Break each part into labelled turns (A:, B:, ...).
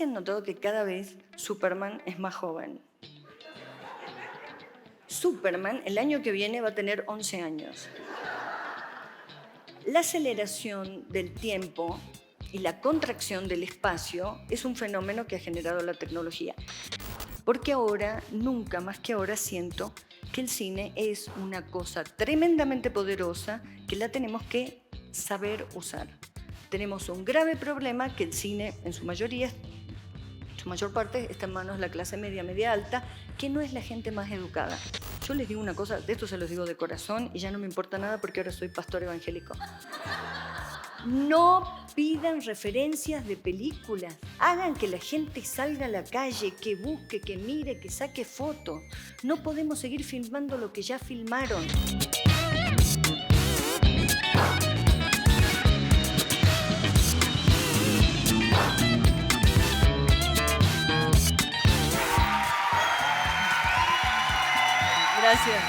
A: si han notado que cada vez Superman es más joven? Superman el año que viene va a tener 11 años. La aceleración del tiempo y la contracción del espacio es un fenómeno que ha generado la tecnología. Porque ahora, nunca más que ahora, siento que el cine es una cosa tremendamente poderosa que la tenemos que saber usar. Tenemos un grave problema que el cine, en su mayoría, su mayor parte, está en manos de la clase media, media alta, que no es la gente más educada. Yo les digo una cosa, de esto se los digo de corazón y ya no me importa nada porque ahora soy pastor evangélico. No pidan referencias de películas. Hagan que la gente salga a la calle, que busque, que mire, que saque fotos. No podemos seguir filmando lo que ya filmaron. Gracias.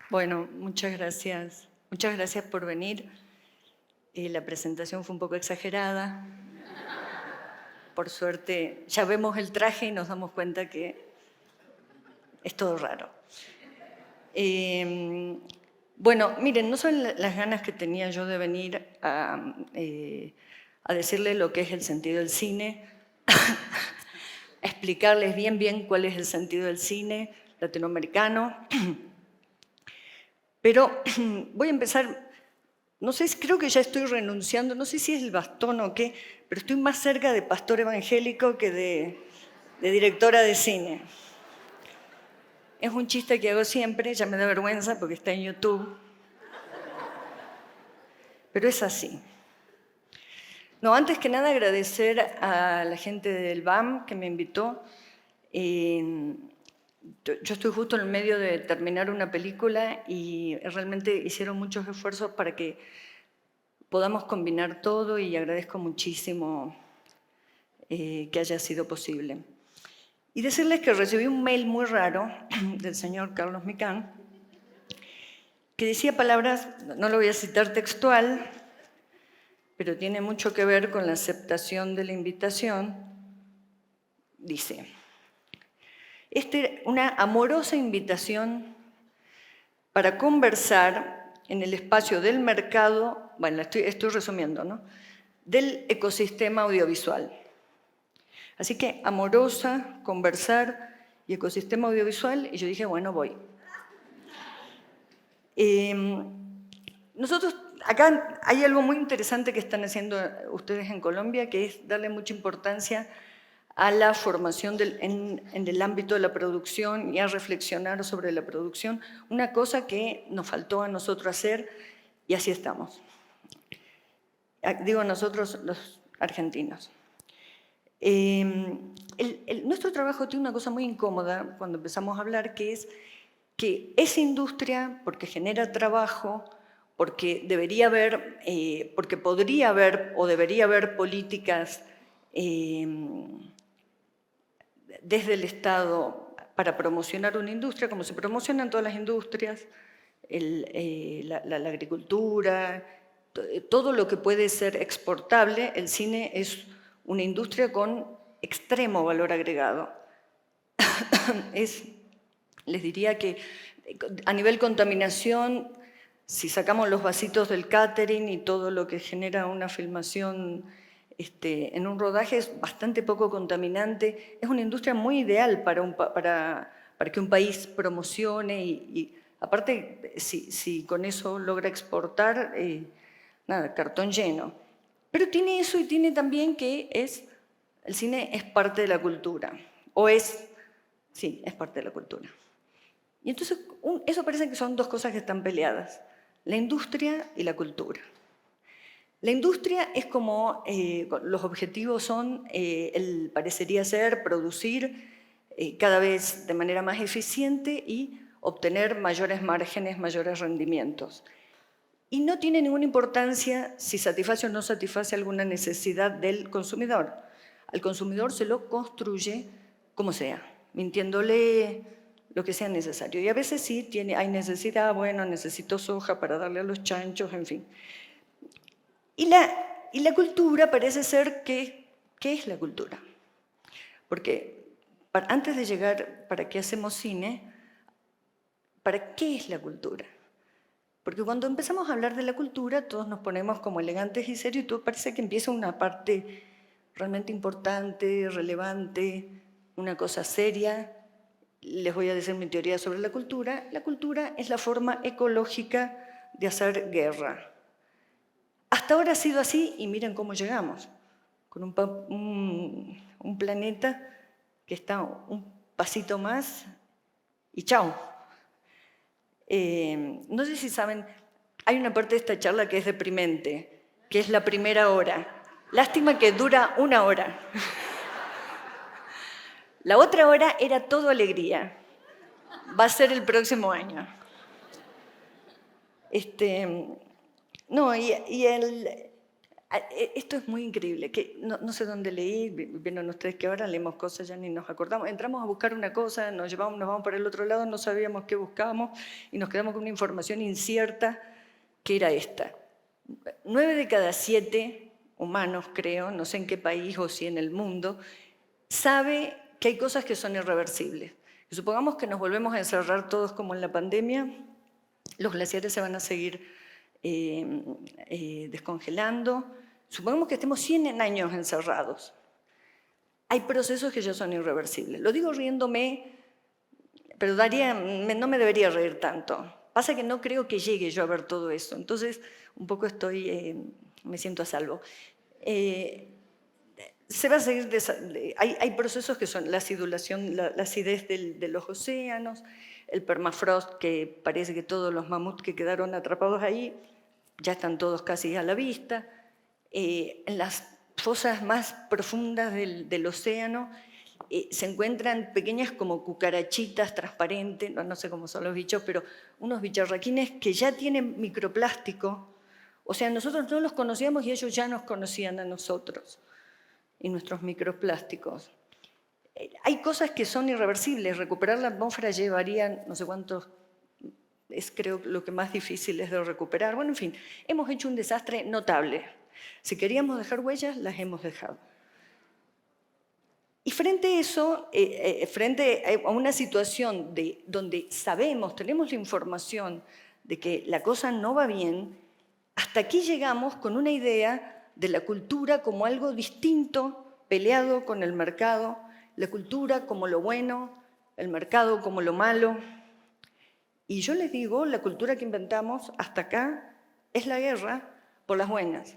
A: Bueno, muchas gracias. Muchas gracias por venir. La presentación fue un poco exagerada. Por suerte, ya vemos el traje y nos damos cuenta que es todo raro. Bueno, miren, no son las ganas que tenía yo de venir a decirles lo que es el sentido del cine, a explicarles bien cuál es el sentido del cine latinoamericano. Pero voy a empezar, no sé, creo que ya estoy renunciando, no sé si es el bastón o qué, pero estoy más cerca de pastor evangélico que de directora de cine. Es un chiste que hago siempre, ya me da vergüenza porque está en YouTube. Pero es así. No, antes que nada agradecer a la gente del BAM que me invitó. Yo estoy justo en el medio de terminar una película y realmente hicieron muchos esfuerzos para que podamos combinar todo y agradezco muchísimo que haya sido posible. Y decirles que recibí un mail muy raro del señor Carlos Micán que decía palabras, no lo voy a citar textual, pero tiene mucho que ver con la aceptación de la invitación. Dice, una amorosa invitación para conversar en el espacio del mercado, bueno, estoy resumiendo, ¿no?, del ecosistema audiovisual. Así que amorosa, conversar y ecosistema audiovisual, y yo dije, bueno, voy. Nosotros, acá hay algo muy interesante que están haciendo ustedes en Colombia, que es darle mucha importancia a la formación en el ámbito de la producción y a reflexionar sobre la producción, una cosa que nos faltó a nosotros hacer y así estamos. Digo nosotros, los argentinos. Nuestro trabajo tiene una cosa muy incómoda cuando empezamos a hablar, que es que esa industria, porque genera trabajo, porque debería haber, porque podría haber o debería haber políticas desde el Estado para promocionar una industria, como se promocionan todas las industrias, la agricultura, todo lo que puede ser exportable. El cine es una industria con extremo valor agregado. Les diría que a nivel contaminación, si sacamos los vasitos del catering y todo lo que genera una filmación en un rodaje, es bastante poco contaminante. Es una industria muy ideal para que un país promocione y aparte, si con eso logra exportar, nada, cartón lleno. Pero tiene eso y tiene también que el cine es parte de la cultura, sí, es parte de la cultura. Y entonces eso parece que son dos cosas que están peleadas, la industria y la cultura. La industria es como, los objetivos son, parecería ser producir cada vez de manera más eficiente y obtener mayores márgenes, mayores rendimientos. Y no tiene ninguna importancia si satisface o no satisface alguna necesidad del consumidor. Al consumidor se lo construye como sea, mintiéndole lo que sea necesario. Y a veces sí hay necesidad, bueno, necesito soja para darle a los chanchos, en fin. Y la cultura parece ser que, ¿qué es la cultura? Porque antes de llegar, ¿para qué hacemos cine? ¿Para qué es la cultura? Porque cuando empezamos a hablar de la cultura, todos nos ponemos como elegantes y serios y todo parece que empieza una parte realmente importante, relevante, una cosa seria. Les voy a decir mi teoría sobre la cultura. La cultura es la forma ecológica de hacer guerra. Hasta ahora ha sido así y miren cómo llegamos, con un planeta que está un pasito más y chao. No sé si saben, hay una parte de esta charla que es deprimente, que es la primera hora. Lástima que dura 1 hora. La otra hora era todo alegría. Va a ser el próximo año. No, esto es muy increíble, que no sé dónde leí, vieron ustedes que ahora leemos cosas, ya ni nos acordamos. Entramos a buscar una cosa, nos vamos para el otro lado, no sabíamos qué buscábamos y nos quedamos con una información incierta que era esta. 9 de cada 7 humanos, creo, no sé en qué país o si en el mundo, sabe que hay cosas que son irreversibles. Y supongamos que nos volvemos a encerrar todos como en la pandemia, los glaciares se van a seguir descongelando. Supongamos que estemos 100 años encerrados. Hay procesos que ya son irreversibles. Lo digo riéndome, pero no me debería reír tanto. Pasa que no creo que llegue yo a ver todo eso. Entonces, un poco me siento a salvo. Se va a seguir hay procesos que son la acidulación, la acidez de los océanos, el permafrost, que parece que todos los mamuts que quedaron atrapados ahí ya están todos casi a la vista. En las fosas más profundas del océano se encuentran pequeñas como cucarachitas transparentes, no sé cómo son los bichos, pero unos bicharraquines que ya tienen microplástico. O sea, nosotros no los conocíamos y ellos ya nos conocían a nosotros y nuestros microplásticos. Hay cosas que son irreversibles. Recuperar la atmósfera llevaría no sé cuántos, es creo lo que más difícil es de recuperar. Bueno, en fin, hemos hecho un desastre notable. Si queríamos dejar huellas, las hemos dejado. Y frente a eso, frente a una situación donde sabemos, tenemos la información de que la cosa no va bien, hasta aquí llegamos con una idea de la cultura como algo distinto, peleado con el mercado, la cultura como lo bueno, el mercado como lo malo. Y yo les digo, la cultura que inventamos hasta acá es la guerra por las buenas.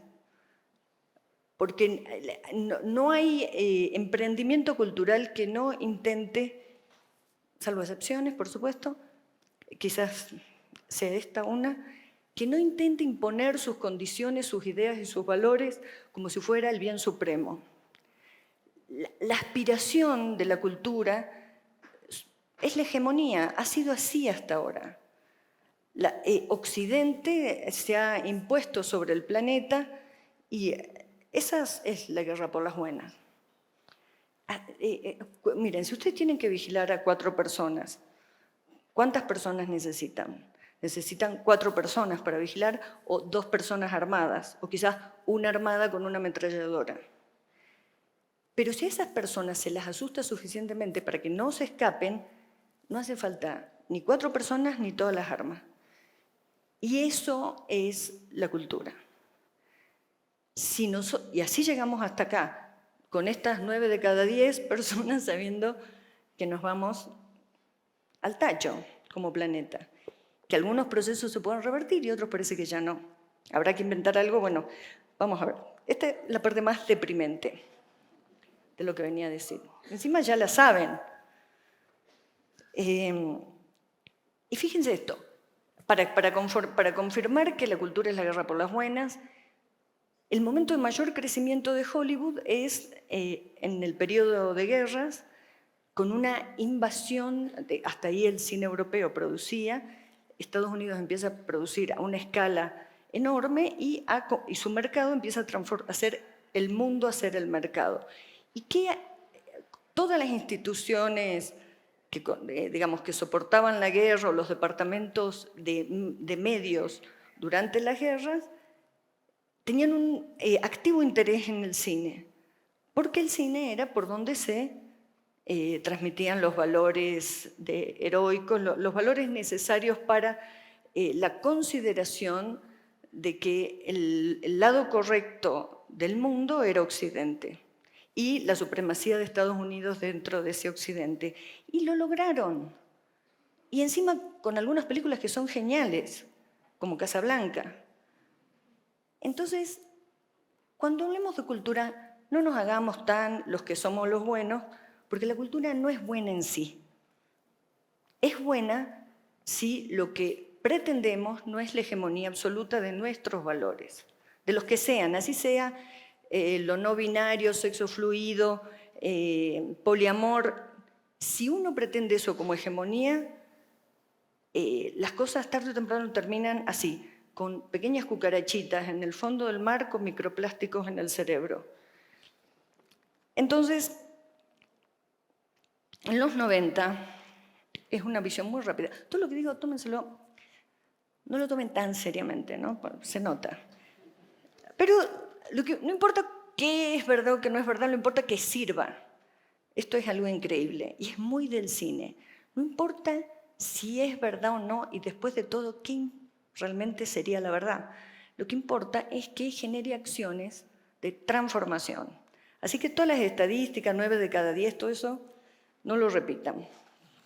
A: Porque no hay emprendimiento cultural que no intente, salvo excepciones, por supuesto, quizás sea esta una, que no intente imponer sus condiciones, sus ideas y sus valores como si fuera el bien supremo. La aspiración de la cultura es la hegemonía, ha sido así hasta ahora. Occidente se ha impuesto sobre el planeta y esa es la guerra por las buenas. Miren, si ustedes tienen que vigilar a 4 personas, ¿cuántas personas necesitan? ¿Necesitan 4 personas para vigilar o 2 personas armadas? O quizás una armada con una ametralladora. Pero si a esas personas se las asusta suficientemente para que no se escapen, no hace falta ni 4 personas ni todas las armas. Y eso es la cultura. Y así llegamos hasta acá, con estas 9 de cada 10 personas sabiendo que nos vamos al tacho como planeta. Que algunos procesos se pueden revertir y otros parece que ya no. Habrá que inventar algo, bueno, vamos a ver. Esta es la parte más deprimente de lo que venía a decir. Encima ya la saben. Y fíjense esto, para confirmar que la cultura es la guerra por las buenas, el momento de mayor crecimiento de Hollywood es en el periodo de guerras, con una invasión, hasta ahí el cine europeo producía, Estados Unidos empieza a producir a una escala enorme y su mercado empieza a hacer el mundo a ser el mercado. y que todas las instituciones que, digamos, que soportaban la guerra o los departamentos de medios durante las guerras tenían un activo interés en el cine, porque el cine era por donde se transmitían los valores heroicos, los valores necesarios para la consideración de que el lado correcto del mundo era Occidente y la supremacía de Estados Unidos dentro de ese Occidente. Y lo lograron. Y encima con algunas películas que son geniales, como Casablanca. Entonces, cuando hablemos de cultura, no nos hagamos tan los que somos los buenos, porque la cultura no es buena en sí. Es buena si lo que pretendemos no es la hegemonía absoluta de nuestros valores, de los que sean, así sea lo no binario, sexo fluido, poliamor. Si uno pretende eso como hegemonía, las cosas tarde o temprano terminan así, con pequeñas cucarachitas en el fondo del mar, con microplásticos en el cerebro. Entonces, en los 90, es una visión muy rápida. Todo lo que digo, tómenselo, no lo tomen tan seriamente, ¿no? Se nota. Pero no importa qué es verdad o qué no es verdad, no importa que sirva. Esto es algo increíble y es muy del cine. No importa si es verdad o no y después de todo, ¿qué realmente sería la verdad? Lo que importa es que genere acciones de transformación. Así que todas las estadísticas, 9 de cada 10, todo eso, no lo repitan.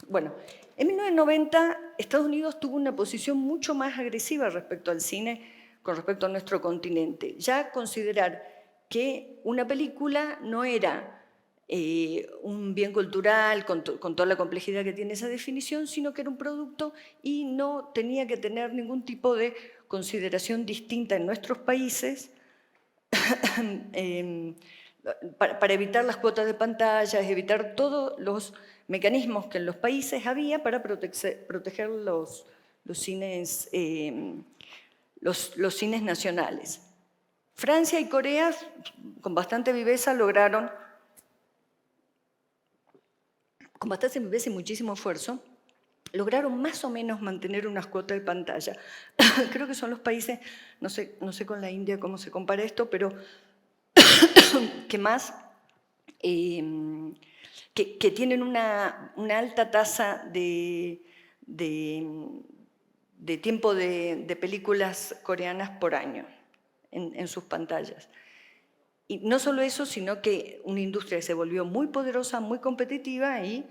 A: Bueno, en 1990 Estados Unidos tuvo una posición mucho más agresiva respecto al cine con respecto a nuestro continente. Ya considerar que una película no era un bien cultural con toda la complejidad que tiene esa definición, sino que era un producto y no tenía que tener ningún tipo de consideración distinta en nuestros países para evitar las cuotas de pantallas, evitar todos los mecanismos que en los países había para proteger los cines nacionales. Francia y Corea, con bastante viveza, lograron, con bastante viveza y muchísimo esfuerzo, lograron más o menos mantener unas cuotas de pantalla. Creo que son los países, no sé con la India cómo se compara esto, pero que más, que tienen una alta tasa de tiempo de películas coreanas por año en sus pantallas. Y no solo eso, sino que una industria se volvió muy poderosa, muy competitiva y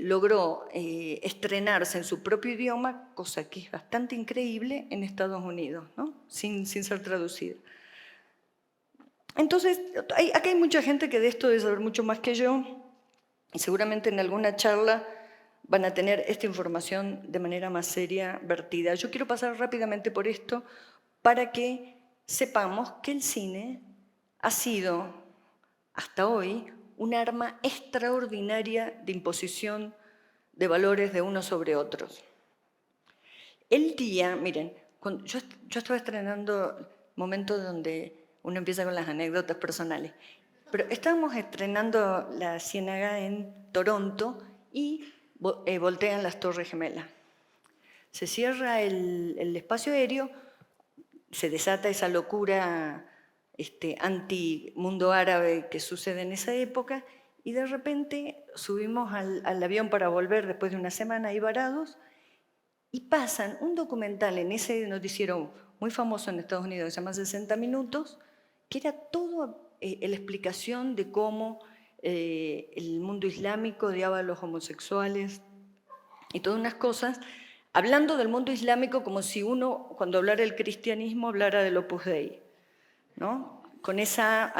A: logró estrenarse en su propio idioma, cosa que es bastante increíble en Estados Unidos, ¿no? sin ser traducida. Entonces, acá hay mucha gente que de esto debe saber mucho más que yo y seguramente en alguna charla van a tener esta información de manera más seria vertida. Yo quiero pasar rápidamente por esto para que sepamos que el cine ha sido, hasta hoy, un arma extraordinaria de imposición de valores de unos sobre otros. El día, miren, yo estaba estrenando momentos donde uno empieza con las anécdotas personales, pero estábamos estrenando La Ciénaga en Toronto y voltean las Torres Gemelas. Se cierra el espacio aéreo, se desata esa locura anti-mundo árabe que sucede en esa época y de repente subimos al avión para volver después de una semana ahí varados y pasan un documental en ese noticiero muy famoso en Estados Unidos que se llama 60 Minutos, que era todo la explicación de cómo el mundo islámico odiaba a los homosexuales y todas unas cosas, hablando del mundo islámico como si uno, cuando hablara del cristianismo, hablara del Opus Dei, ¿no? Con esa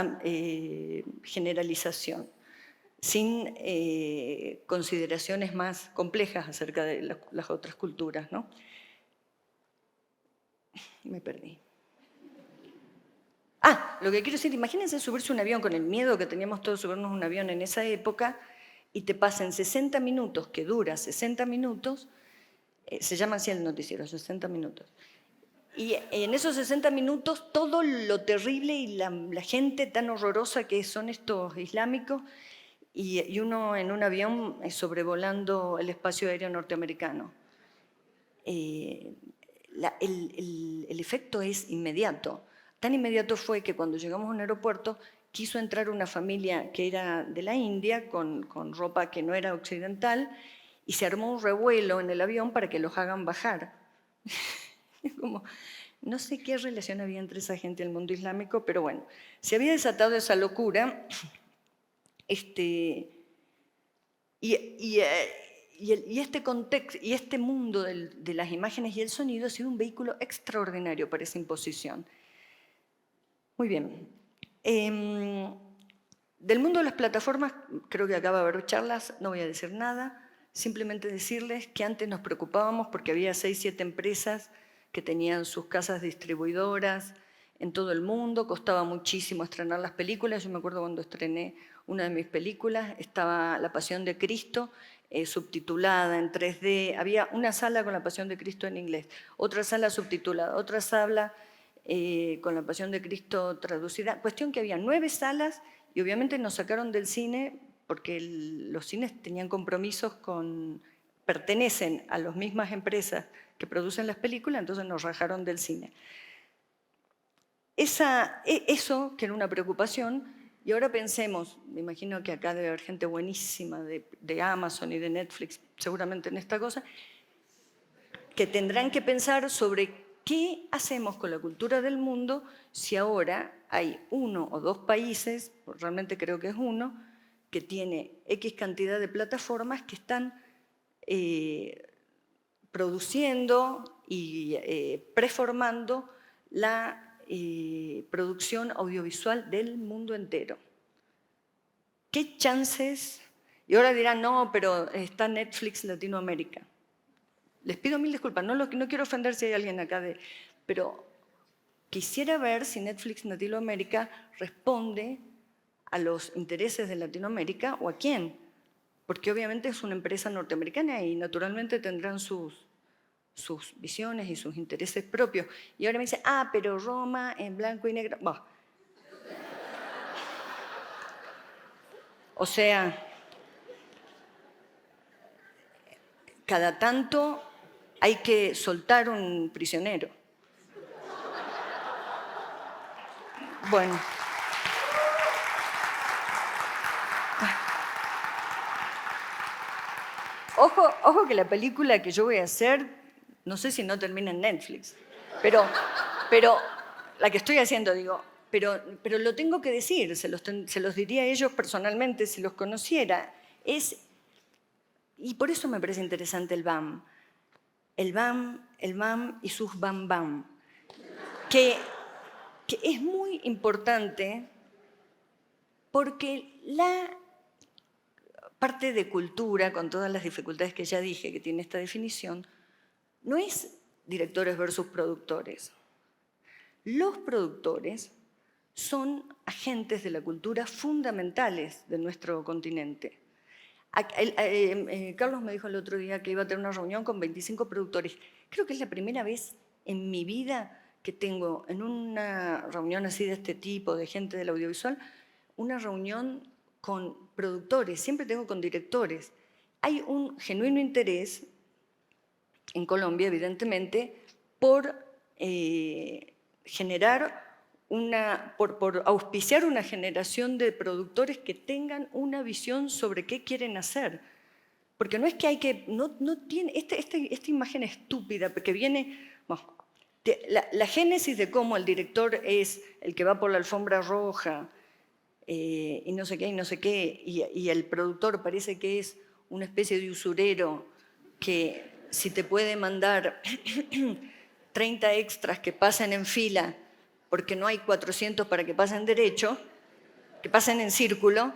A: generalización, sin consideraciones más complejas acerca de las otras culturas, ¿no? Me perdí. Lo que quiero decir, imagínense subirse a un avión con el miedo que teníamos todos subirnos a un avión en esa época y te pasen 60 minutos, que dura 60 minutos, se llama así el noticiero, 60 minutos, Y en esos 60 minutos todo lo terrible y la gente tan horrorosa que son estos islámicos y uno en un avión sobrevolando el espacio aéreo norteamericano. El efecto es inmediato. Tan inmediato fue que cuando llegamos a un aeropuerto quiso entrar una familia que era de la India con ropa que no era occidental y se armó un revuelo en el avión para que los hagan bajar. Como, no sé qué relación había entre esa gente y el mundo islámico, pero bueno, se había desatado esa locura. Y este contexto y este mundo de las imágenes y el sonido ha sido un vehículo extraordinario para esa imposición. Muy bien. Del mundo de las plataformas, creo que acaba de haber charlas, no voy a decir nada, simplemente decirles que antes nos preocupábamos porque había 6, 7 empresas que tenían sus casas distribuidoras en todo el mundo, costaba muchísimo estrenar las películas. Yo me acuerdo cuando estrené una de mis películas, estaba La Pasión de Cristo, subtitulada en 3D. Había una sala con La Pasión de Cristo en inglés, otra sala subtitulada, otra sala con La Pasión de Cristo traducida. Cuestión que había 9 salas y obviamente nos sacaron del cine porque los cines tenían compromisos pertenecen a las mismas empresas que producen las películas, entonces nos rajaron del cine. Eso, que era una preocupación, y ahora pensemos, me imagino que acá debe haber gente buenísima de Amazon y de Netflix, seguramente en esta cosa, que tendrán que pensar sobre qué hacemos con la cultura del mundo si ahora hay 1 o 2 países, realmente creo que es 1, que tiene X cantidad de plataformas que están produciendo y preformando la producción audiovisual del mundo entero. ¿Qué chances? Y ahora dirán, no, pero está Netflix Latinoamérica. Les pido 1000 disculpas, no quiero ofender si hay alguien acá pero quisiera ver si Netflix Latinoamérica responde a los intereses de Latinoamérica o a quién, porque obviamente es una empresa norteamericana y naturalmente tendrán sus visiones y sus intereses propios. Y ahora me dice, pero Roma en blanco y negro. Bah. O sea, cada tanto hay que soltar un prisionero. Bueno. Ojo que la película que yo voy a hacer, no sé si no termina en Netflix, pero la que estoy haciendo, digo, pero lo tengo que decir, se los diría a ellos personalmente si los conociera. Y por eso me parece interesante el BAM. El BAM y sus BAM BAM. Que es muy importante porque la parte de cultura, con todas las dificultades que ya dije que tiene esta definición, no es directores versus productores. Los productores son agentes de la cultura fundamentales de nuestro continente. Carlos me dijo el otro día que iba a tener una reunión con 25 productores. Creo que es la primera vez en mi vida que tengo en una reunión así de este tipo, de gente del audiovisual, una reunión con productores, siempre tengo con directores. Hay un genuino interés en Colombia, evidentemente, por por auspiciar una generación de productores que tengan una visión sobre qué quieren hacer. Porque no es que hay que, no tiene, esta imagen estúpida, porque viene, bueno, la génesis de cómo el director es el que va por la alfombra roja, y no sé qué, y no sé qué, y el productor parece que es una especie de usurero que si te puede mandar 30 extras que pasen en fila porque no hay 400 para que pasen derecho, que pasen en círculo,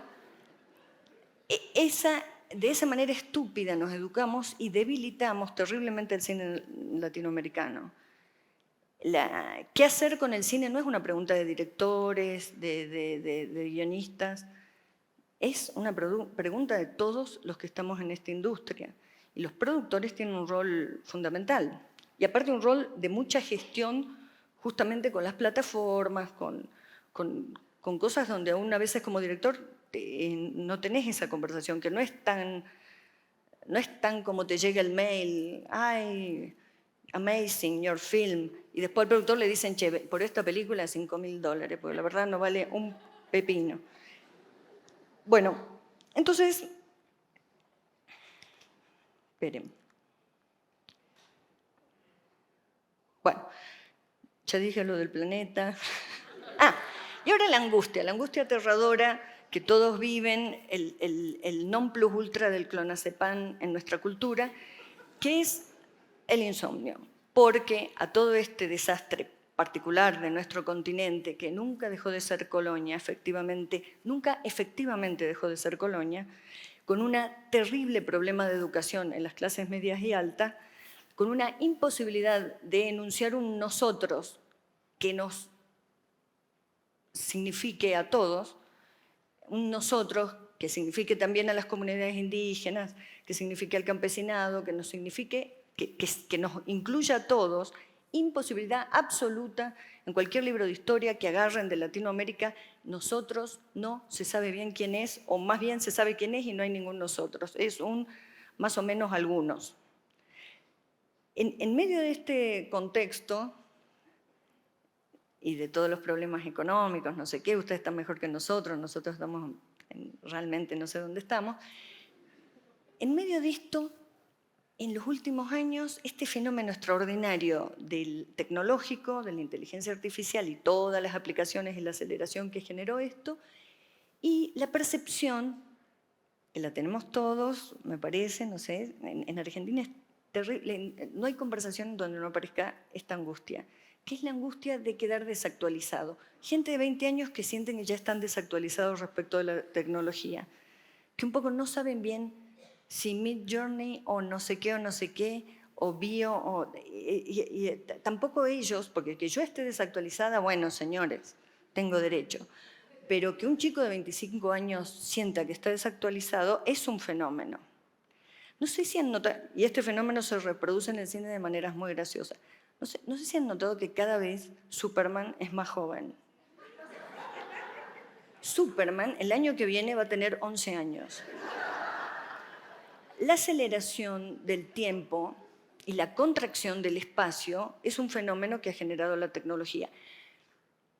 A: de esa manera estúpida nos educamos y debilitamos terriblemente el cine latinoamericano. ¿Qué hacer con el cine? No es una pregunta de directores, de guionistas, es una pregunta de todos los que estamos en esta industria. Y los productores tienen un rol fundamental. Y aparte un rol de mucha gestión justamente con las plataformas, con cosas donde aún a veces como director no tenés esa conversación, que no es tan como te llega el mail, ay, amazing, your film, y después al productor le dicen, che, por esta película $5.000, porque la verdad no vale un pepino. Bueno, entonces, esperen. Bueno, ya dije lo del planeta. Y ahora la angustia aterradora que todos viven, el non plus ultra del clonazepam en nuestra cultura, que es el insomnio. Porque a todo este desastre particular de nuestro continente, que nunca dejó de ser colonia, nunca efectivamente dejó de ser colonia, con un terrible problema de educación en las clases medias y altas, con una imposibilidad de enunciar un nosotros que nos signifique a todos, un nosotros que signifique también a las comunidades indígenas, que signifique al campesinado, que nos signifique, que nos incluya a todos, imposibilidad absoluta en cualquier libro de historia que agarren de Latinoamérica, nosotros no se sabe bien quién es, o más bien se sabe quién es y no hay ningún nosotros, es un más o menos algunos. En medio de este contexto y de todos los problemas económicos, no sé qué, ustedes están mejor que nosotros estamos realmente no sé dónde estamos, en medio de esto, en los últimos años, este fenómeno extraordinario del tecnológico, de la inteligencia artificial y todas las aplicaciones y la aceleración que generó esto, y la percepción, que la tenemos todos, me parece, no sé, en Argentina es terrible, no hay conversación donde no aparezca esta angustia, que es la angustia de quedar desactualizado. Gente de 20 años que sienten que ya están desactualizados respecto de la tecnología, que un poco no saben bien si Midjourney o no sé qué, o bio, y tampoco ellos, porque que yo esté desactualizada, bueno, señores, tengo derecho. Pero que un chico de 25 años sienta que está desactualizado es un fenómeno. No sé si han notado, y este fenómeno se reproduce en el cine de maneras muy graciosas, no sé si han notado que cada vez Superman es más joven. Superman el año que viene va a tener 11 años. La aceleración del tiempo y la contracción del espacio es un fenómeno que ha generado la tecnología.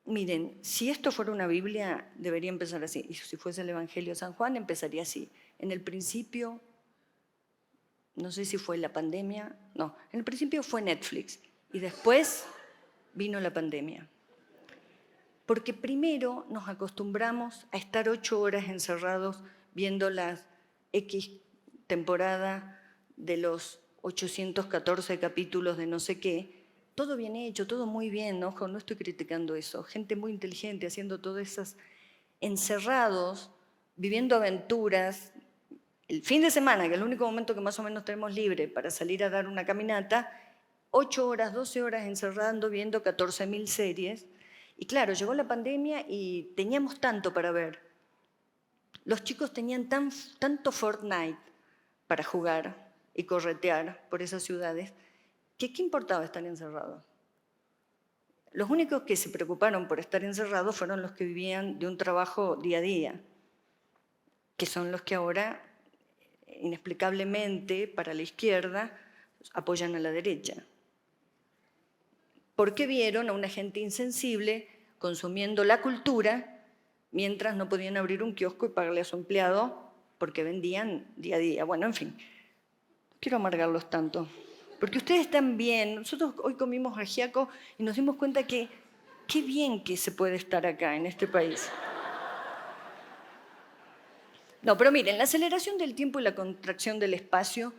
A: Miren, si esto fuera una Biblia, debería empezar así. Y si fuese el Evangelio de San Juan, empezaría así. En el principio, no sé si fue la pandemia, no, en el principio fue Netflix y después vino la pandemia. Porque primero nos acostumbramos a estar 8 horas encerrados viendo las X temporada de los 814 capítulos de no sé qué, todo bien hecho, todo muy bien, ojo, no estoy criticando eso, gente muy inteligente haciendo todas esas, encerrados, viviendo aventuras, el fin de semana, que es el único momento que más o menos tenemos libre para salir a dar una caminata, 8 horas, 12 horas encerrando, viendo 14.000 series, y claro, llegó la pandemia y teníamos tanto para ver. Los chicos tenían tanto Fortnite para jugar y corretear por esas ciudades, que ¿qué importaba estar encerrados? Los únicos que se preocuparon por estar encerrados fueron los que vivían de un trabajo día a día, que son los que ahora, inexplicablemente, para la izquierda, apoyan a la derecha. Porque vieron a una gente insensible consumiendo la cultura mientras no podían abrir un kiosco y pagarle a su empleado porque vendían día a día. Bueno, en fin, no quiero amargarlos tanto. Porque ustedes están bien. Nosotros hoy comimos ajiaco y nos dimos cuenta que qué bien que se puede estar acá, en este país. No, pero miren, la aceleración del tiempo y la contracción del espacio,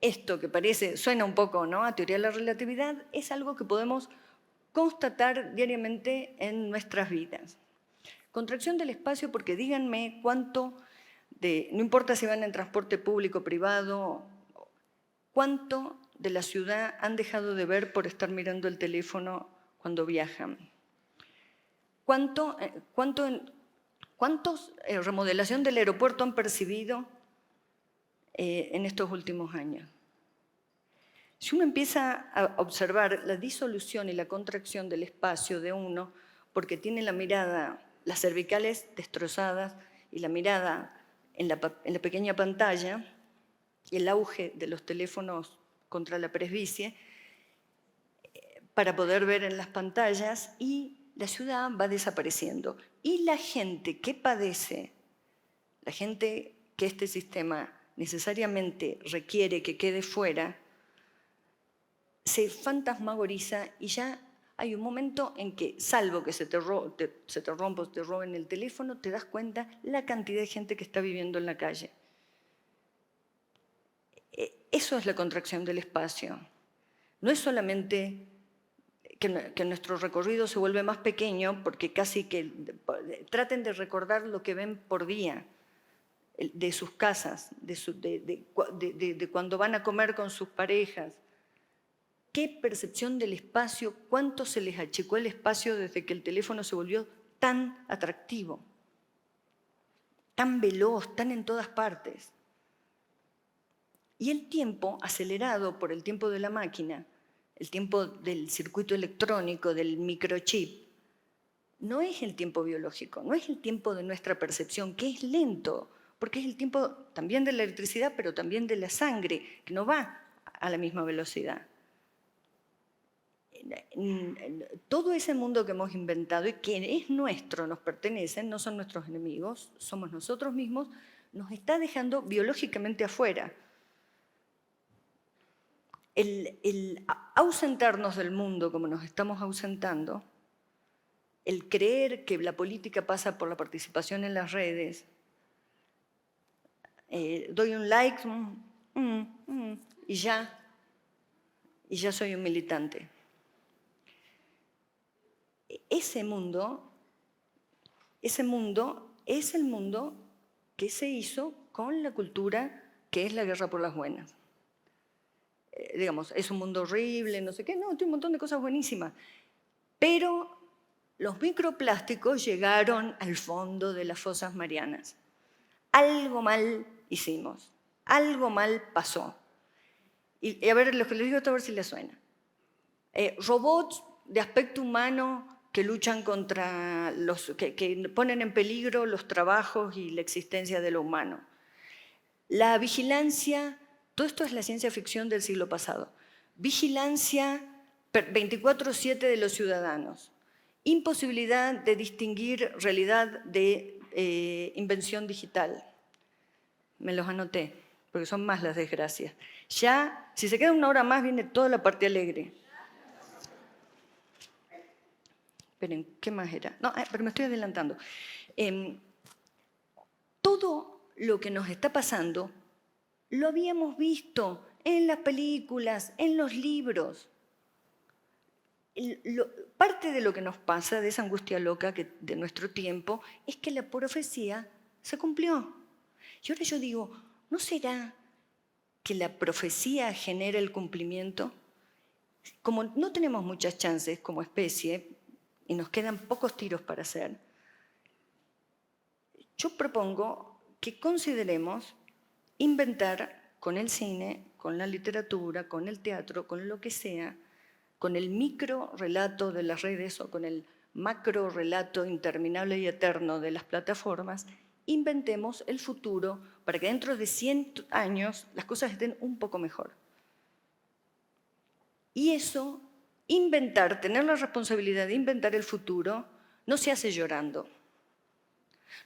A: esto que suena un poco, ¿no?, a teoría de la relatividad, es algo que podemos constatar diariamente en nuestras vidas. Contracción del espacio porque díganme cuánto, no importa si van en transporte público o privado, cuánto de la ciudad han dejado de ver por estar mirando el teléfono cuando viajan. ¿Cuántos remodelación del aeropuerto han percibido en estos últimos años? Si uno empieza a observar la disolución y la contracción del espacio de uno, porque tiene la mirada, las cervicales destrozadas y la mirada en la pequeña pantalla, y el auge de los teléfonos contra la presbicie, para poder ver en las pantallas, y la ciudad va desapareciendo. Y la gente que padece, la gente que este sistema necesariamente requiere que quede fuera, se fantasmagoriza y ya hay un momento en que, salvo que se te rompa o te roben el teléfono, te das cuenta la cantidad de gente que está viviendo en la calle. Eso es la contracción del espacio. No es solamente que nuestro recorrido se vuelve más pequeño, porque casi que traten de recordar lo que ven por día de sus casas, de cuando van a comer con sus parejas. ¿Qué percepción del espacio? ¿Cuánto se les achicó el espacio desde que el teléfono se volvió tan atractivo, tan veloz, tan en todas partes? Y el tiempo, acelerado por el tiempo de la máquina, el tiempo del circuito electrónico, del microchip, no es el tiempo biológico, no es el tiempo de nuestra percepción, que es lento, porque es el tiempo también de la electricidad, pero también de la sangre, que no va a la misma velocidad. Todo ese mundo que hemos inventado y que es nuestro, nos pertenece, no son nuestros enemigos, somos nosotros mismos, nos está dejando biológicamente afuera. El ausentarnos del mundo como nos estamos ausentando, el creer que la política pasa por la participación en las redes, doy un like y ya soy un militante. Ese mundo es el mundo que se hizo con la cultura que es la guerra por las buenas. Digamos, es un mundo horrible, no sé qué, no, tiene un montón de cosas buenísimas. Pero los microplásticos llegaron al fondo de las fosas marianas. Algo mal hicimos, algo mal pasó. Y a ver, lo que les digo, a ver si les suena. Robots de aspecto humano que luchan contra que ponen en peligro los trabajos y la existencia de lo humano. La vigilancia, todo esto es la ciencia ficción del siglo pasado. Vigilancia 24/7 de los ciudadanos. Imposibilidad de distinguir realidad de invención digital. Me los anoté, porque son más las desgracias. Ya, si se queda una hora más, viene toda la parte alegre. Esperen, ¿qué más era? No, pero me estoy adelantando. Todo lo que nos está pasando lo habíamos visto en las películas, en los libros. Parte de lo que nos pasa, de esa angustia loca de nuestro tiempo, es que la profecía se cumplió. Y ahora yo digo, ¿no será que la profecía genera el cumplimiento? Como no tenemos muchas chances como especie y nos quedan pocos tiros para hacer, yo propongo que consideremos inventar con el cine, con la literatura, con el teatro, con lo que sea, con el micro relato de las redes o con el macro relato interminable y eterno de las plataformas, inventemos el futuro para que dentro de 100 años las cosas estén un poco mejor. Y eso, tener la responsabilidad de inventar el futuro, no se hace llorando.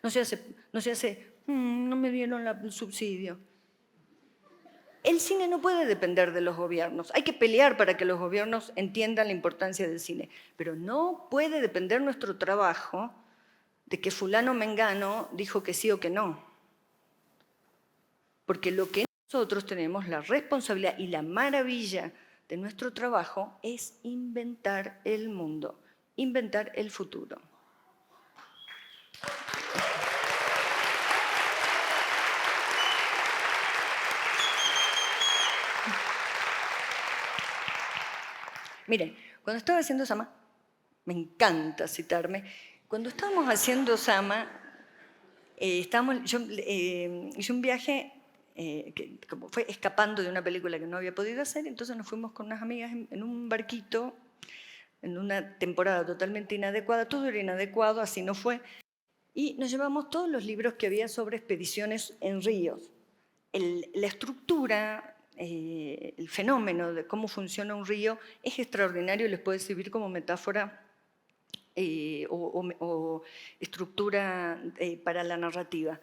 A: No se hace, no me dieron el subsidio. El cine no puede depender de los gobiernos. Hay que pelear para que los gobiernos entiendan la importancia del cine. Pero no puede depender nuestro trabajo de que fulano mengano dijo que sí o que no. Porque lo que nosotros tenemos, la responsabilidad y la maravilla de nuestro trabajo es inventar el mundo, inventar el futuro. Miren, cuando estaba haciendo Sama, me encanta citarme, cuando estábamos haciendo Sama, yo hice un viaje que como fue escapando de una película que no había podido hacer, entonces nos fuimos con unas amigas en un barquito, en una temporada totalmente inadecuada, todo era inadecuado, así no fue, y nos llevamos todos los libros que había sobre expediciones en ríos. La estructura, el fenómeno de cómo funciona un río es extraordinario y les puede servir como metáfora o estructura para la narrativa.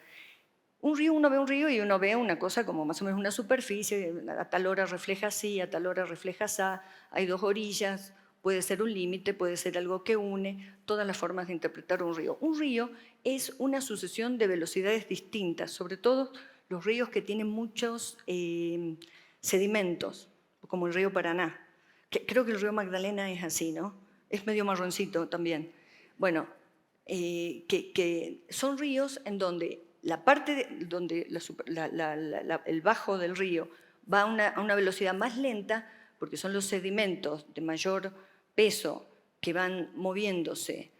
A: Un río, uno ve un río y uno ve una cosa como más o menos una superficie, a tal hora refleja así, a tal hora refleja así, hay dos orillas, puede ser un límite, puede ser algo que une, todas las formas de interpretar un río. Un río es una sucesión de velocidades distintas, sobre todo los ríos que tienen muchos sedimentos, como el río Paraná. Creo que el río Magdalena es así, ¿no? Es medio marroncito también. Bueno, que son ríos en donde la parte donde el bajo del río va a una velocidad más lenta, porque son los sedimentos de mayor peso que van moviéndose.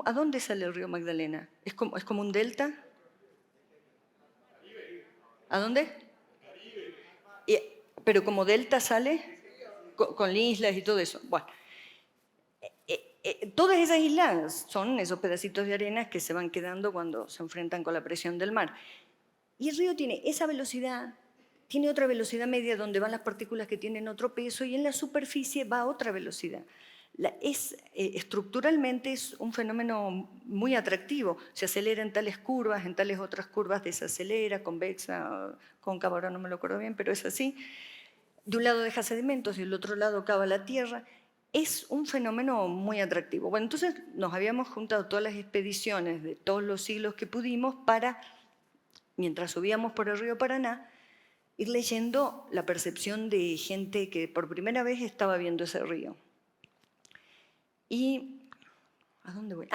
A: ¿A dónde sale el río Magdalena? ¿Es como un delta? ¿A dónde? Pero como delta sale con islas y todo eso. Bueno, todas esas islas son esos pedacitos de arena que se van quedando cuando se enfrentan con la presión del mar. Y el río tiene esa velocidad, tiene otra velocidad media donde van las partículas que tienen otro peso y en la superficie va a otra velocidad. Estructuralmente es un fenómeno muy atractivo. Se acelera en tales curvas, en tales otras curvas desacelera, convexa, cóncava, ahora no me lo acuerdo bien, pero es así. De un lado deja sedimentos y del otro lado cava la tierra. Es un fenómeno muy atractivo. Bueno, entonces nos habíamos juntado todas las expediciones de todos los siglos que pudimos para, mientras subíamos por el río Paraná, ir leyendo la percepción de gente que por primera vez estaba viendo ese río. Y, ¿a dónde voy?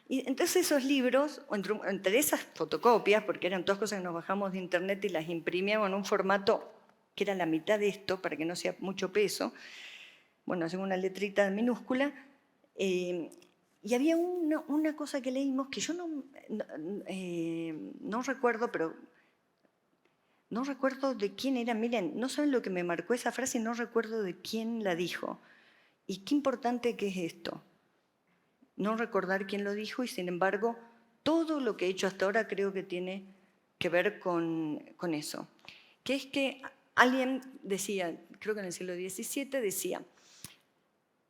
A: Y entonces esos libros, entre esas fotocopias, porque eran todas cosas que nos bajamos de internet y las imprimíamos en un formato que era la mitad de esto, para que no sea mucho peso, bueno, hacemos una letrita minúscula, y había una cosa que leímos que yo no recuerdo, pero no recuerdo de quién era. Miren, no saben lo que me marcó esa frase y no recuerdo de quién la dijo. Y qué importante que es esto. No recordar quién lo dijo y, sin embargo, todo lo que he hecho hasta ahora creo que tiene que ver con eso. Que es que alguien decía, creo que en el siglo XVII, decía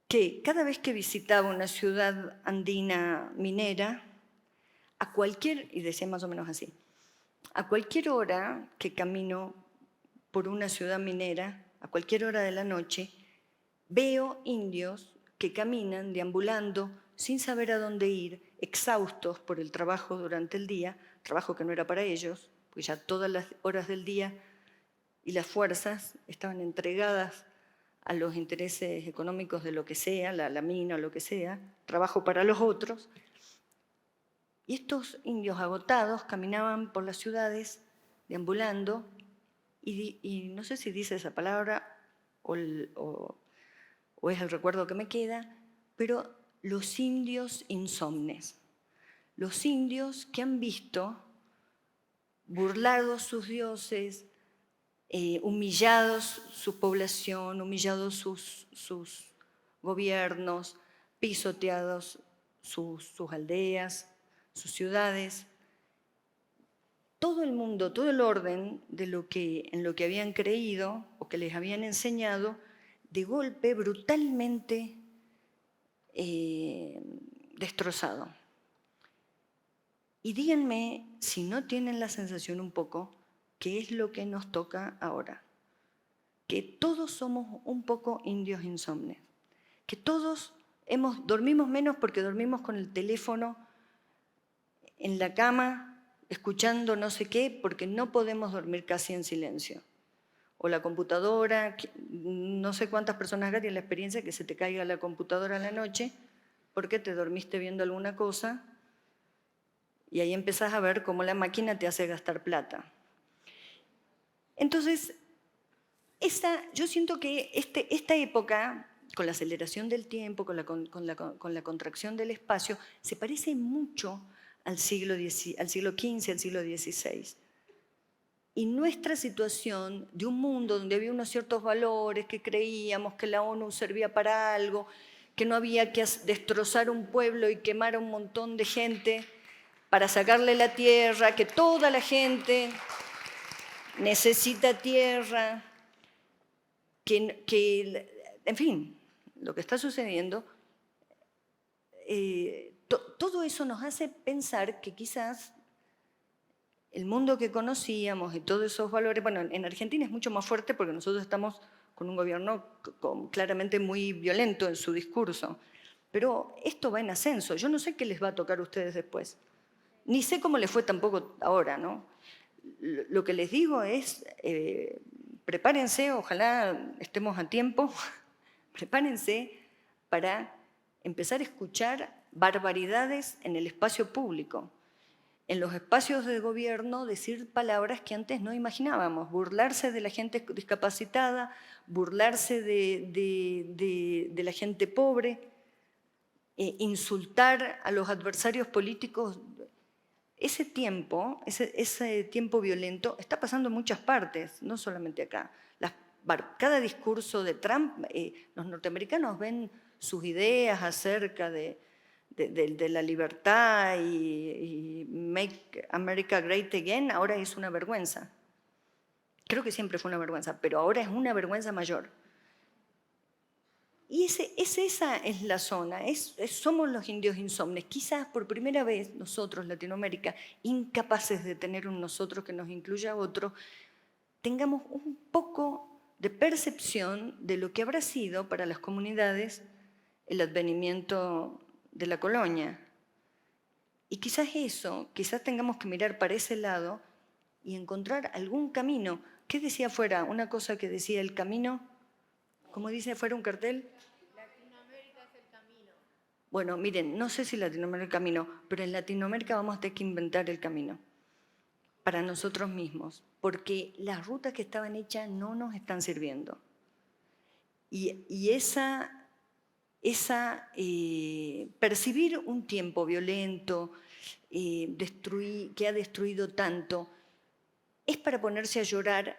A: que cada vez que visitaba una ciudad andina minera, y decía más o menos así, a cualquier hora que camino por una ciudad minera, a cualquier hora de la noche, veo indios que caminan deambulando sin saber a dónde ir, exhaustos por el trabajo durante el día, trabajo que no era para ellos, porque ya todas las horas del día y las fuerzas estaban entregadas a los intereses económicos de lo que sea, la mina o lo que sea, trabajo para los otros. Y estos indios agotados caminaban por las ciudades deambulando y no sé si dice esa palabra o es el recuerdo que me queda, pero los indios insomnes, los indios que han visto burlados sus dioses, humillados su población, humillados sus gobiernos, pisoteados sus aldeas, sus ciudades. Todo el mundo, todo el orden en lo que habían creído o que les habían enseñado, de golpe brutalmente destrozado. Y díganme si no tienen la sensación un poco que es lo que nos toca ahora, que todos somos un poco indios insomnes, que todos dormimos menos porque dormimos con el teléfono en la cama, escuchando no sé qué, porque no podemos dormir casi en silencio. O la computadora, no sé cuántas personas acá tienen la experiencia que se te caiga la computadora a la noche porque te dormiste viendo alguna cosa y ahí empezás a ver cómo la máquina te hace gastar plata. Entonces, yo siento que esta época, con la aceleración del tiempo, con la contracción del espacio, se parece mucho al siglo XV, al siglo XVI. Y nuestra situación de un mundo donde había unos ciertos valores, que creíamos que la ONU servía para algo, que no había que destrozar un pueblo y quemar a un montón de gente para sacarle la tierra, que toda la gente necesita tierra, en fin, lo que está sucediendo, todo eso nos hace pensar que quizás el mundo que conocíamos y todos esos valores, bueno, en Argentina es mucho más fuerte porque nosotros estamos con un gobierno claramente muy violento en su discurso, pero esto va en ascenso. Yo no sé qué les va a tocar a ustedes después, ni sé cómo les fue tampoco ahora, ¿no? Lo que les digo es, prepárense, ojalá estemos a tiempo, prepárense para empezar a escuchar barbaridades en el espacio público, en los espacios de gobierno, decir palabras que antes no imaginábamos, burlarse de la gente discapacitada, burlarse de la gente pobre, insultar a los adversarios políticos. Ese tiempo violento está pasando en muchas partes, no solamente acá. Cada discurso de Trump, los norteamericanos ven sus ideas acerca de la libertad y Make America Great Again, ahora es una vergüenza. Creo que siempre fue una vergüenza, pero ahora es una vergüenza mayor. Y esa es la zona, somos los indios insomnes. Quizás por primera vez nosotros, Latinoamérica, incapaces de tener un nosotros que nos incluya a otro, tengamos un poco de percepción de lo que habrá sido para las comunidades el advenimiento de la colonia. Y quizás tengamos que mirar para ese lado y encontrar algún camino. ¿Qué decía afuera? Una cosa que decía el camino, ¿cómo dice afuera un cartel? Latinoamérica es el camino. Bueno, miren, no sé si Latinoamérica es el camino, pero en Latinoamérica vamos a tener que inventar el camino para nosotros mismos, porque las rutas que estaban hechas no nos están sirviendo. Y percibir un tiempo violento, que ha destruido tanto, es para ponerse a llorar,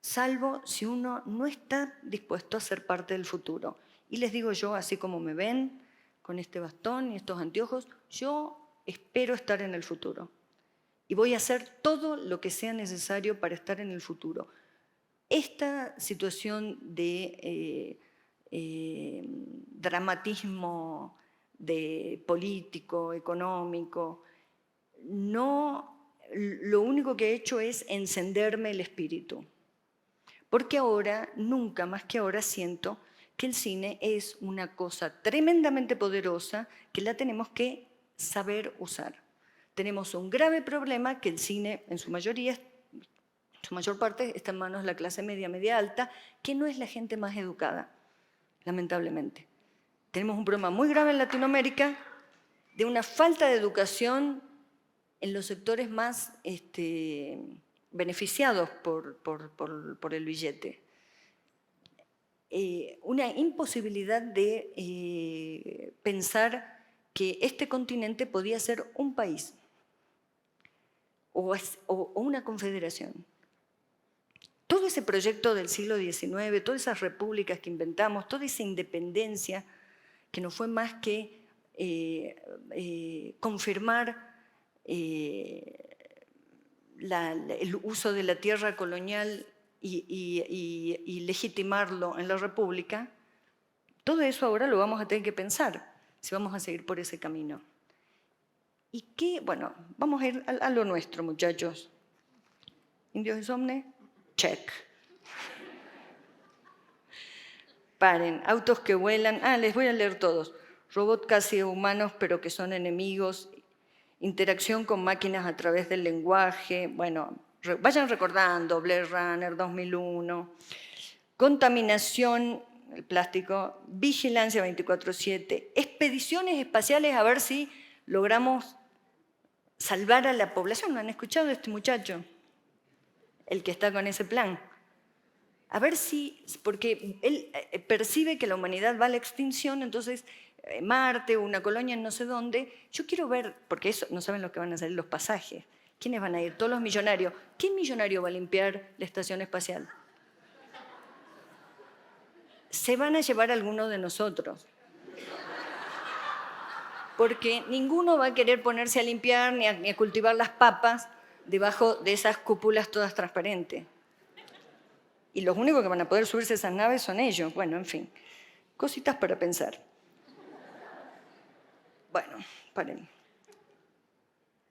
A: salvo si uno no está dispuesto a ser parte del futuro. Y les digo yo, así como me ven, con este bastón y estos anteojos, yo espero estar en el futuro. Y voy a hacer todo lo que sea necesario para estar en el futuro. Esta situación de dramatismo político, económico, lo único que he hecho es encenderme el espíritu. Porque ahora, nunca más que ahora, siento que el cine es una cosa tremendamente poderosa que la tenemos que saber usar. Tenemos un grave problema que el cine, en su mayor parte, está en manos de la clase media, media alta, que no es la gente más educada, lamentablemente. Tenemos un problema muy grave en Latinoamérica de una falta de educación en los sectores más beneficiados por el billete. Una imposibilidad de pensar que este continente podía ser un país o una confederación. Todo ese proyecto del siglo XIX, todas esas repúblicas que inventamos, toda esa independencia que no fue más que confirmar el uso de la tierra colonial y legitimarlo en la república, todo eso ahora lo vamos a tener que pensar si vamos a seguir por ese camino. Bueno, vamos a ir a lo nuestro, muchachos. ¿Indios insomnes? Check. Paren, autos que vuelan. Les voy a leer todos. Robots casi humanos, pero que son enemigos. Interacción con máquinas a través del lenguaje. Bueno, vayan recordando, Blade Runner 2001. Contaminación, el plástico. Vigilancia 24/7. Expediciones espaciales, a ver si logramos salvar a la población. ¿No han escuchado de este muchacho? El que está con ese plan. A ver porque él percibe que la humanidad va a la extinción, entonces Marte o una colonia en no sé dónde, yo quiero ver, porque eso no saben lo que van a salir los pasajes, ¿Quiénes van a ir? Todos los millonarios. ¿Qué millonario va a limpiar la estación espacial? Se van a llevar a algunos de nosotros. Porque ninguno va a querer ponerse a limpiar ni a cultivar las papas debajo de esas cúpulas todas transparentes. Y los únicos que van a poder subirse a esas naves son ellos. Bueno, en fin, cositas para pensar. Bueno, paren.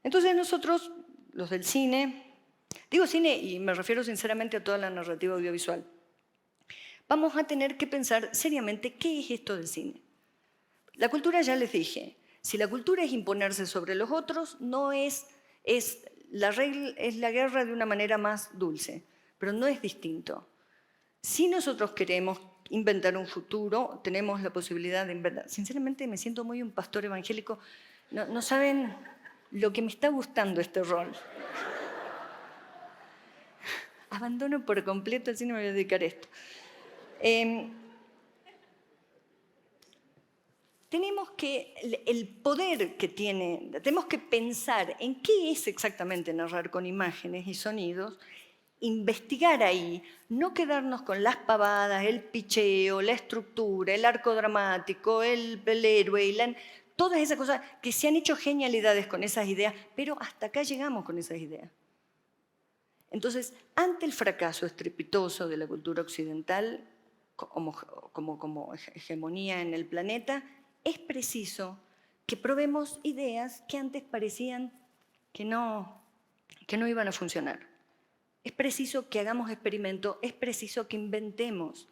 A: Entonces nosotros, los del cine, digo cine y me refiero sinceramente a toda la narrativa audiovisual, vamos a tener que pensar seriamente qué es esto del cine. La cultura, ya les dije, si la cultura es imponerse sobre los otros, no es la guerra de una manera más dulce, pero no es distinto. Si nosotros queremos inventar un futuro, tenemos la posibilidad de inventar. Sinceramente me siento muy un pastor evangélico. No saben lo que me está gustando este rol. Abandono por completo el cine y me voy a dedicar a esto. Tenemos que, el poder que tiene, tenemos que pensar en qué es exactamente narrar con imágenes y sonidos, investigar ahí, no quedarnos con las pavadas, el picheo, la estructura, el arco dramático, el héroe, todas esas cosas que se han hecho genialidades con esas ideas, pero hasta acá llegamos con esas ideas. Entonces, ante el fracaso estrepitoso de la cultura occidental como hegemonía en el planeta, es preciso que probemos ideas que antes parecían que no iban a funcionar. Es preciso que hagamos experimentos, es preciso que inventemos.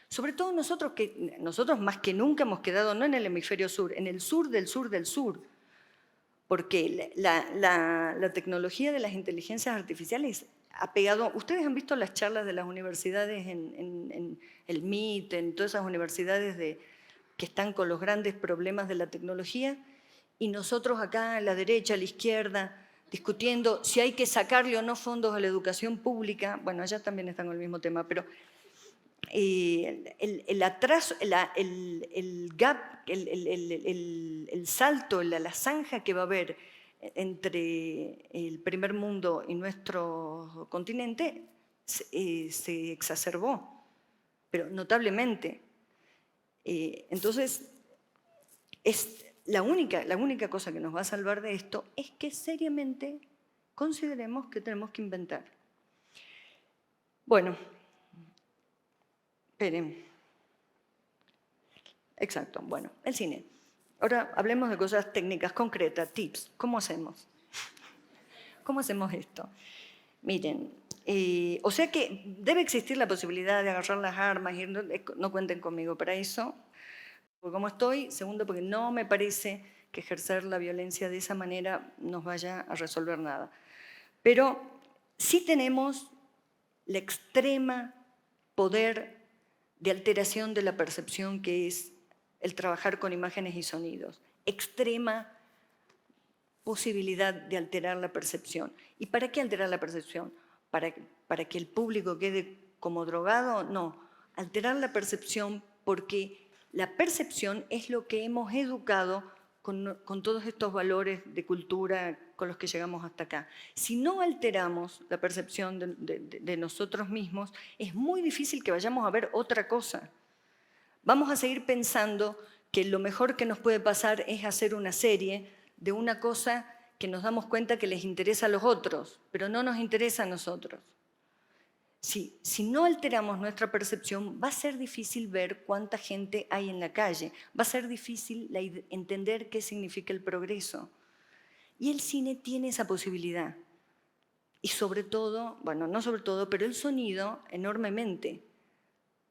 A: Sobre todo nosotros más que nunca hemos quedado no en el hemisferio sur, en el sur del sur del sur. Porque la tecnología de las inteligencias artificiales ha pegado. Ustedes han visto las charlas de las universidades en el MIT, en todas esas universidades que están con los grandes problemas de la tecnología, y nosotros acá a la derecha, a la izquierda, discutiendo si hay que sacarle o no fondos a la educación pública. Bueno, allá también están con el mismo tema, pero el atraso, el gap, el salto, la zanja que va a haber entre el primer mundo y nuestro continente se exacerbó, pero notablemente. Entonces, la única cosa que nos va a salvar de esto es que seriamente consideremos que tenemos que inventar. Bueno, esperen. Exacto, bueno, el cine. Ahora hablemos de cosas técnicas, concretas, tips. ¿Cómo hacemos? ¿Cómo hacemos esto? Miren, o sea que debe existir la posibilidad de agarrar las armas y no cuenten conmigo para eso, porque como estoy. Segundo, porque no me parece que ejercer la violencia de esa manera nos vaya a resolver nada. Pero sí tenemos la extrema poder de alteración de la percepción que es el trabajar con imágenes y sonidos. Extrema posibilidad de alterar la percepción. ¿Y para qué alterar la percepción? ¿Para que el público quede como drogado? No, alterar la percepción porque la percepción es lo que hemos educado con todos estos valores de cultura con los que llegamos hasta acá. Si no alteramos la percepción de nosotros mismos, es muy difícil que vayamos a ver otra cosa. Vamos a seguir pensando que lo mejor que nos puede pasar es hacer una serie de una cosa que nos damos cuenta que les interesa a los otros, pero no nos interesa a nosotros. Si no alteramos nuestra percepción, va a ser difícil ver cuánta gente hay en la calle, va a ser difícil entender qué significa el progreso. Y el cine tiene esa posibilidad. Y sobre todo, bueno, no sobre todo, pero el sonido enormemente,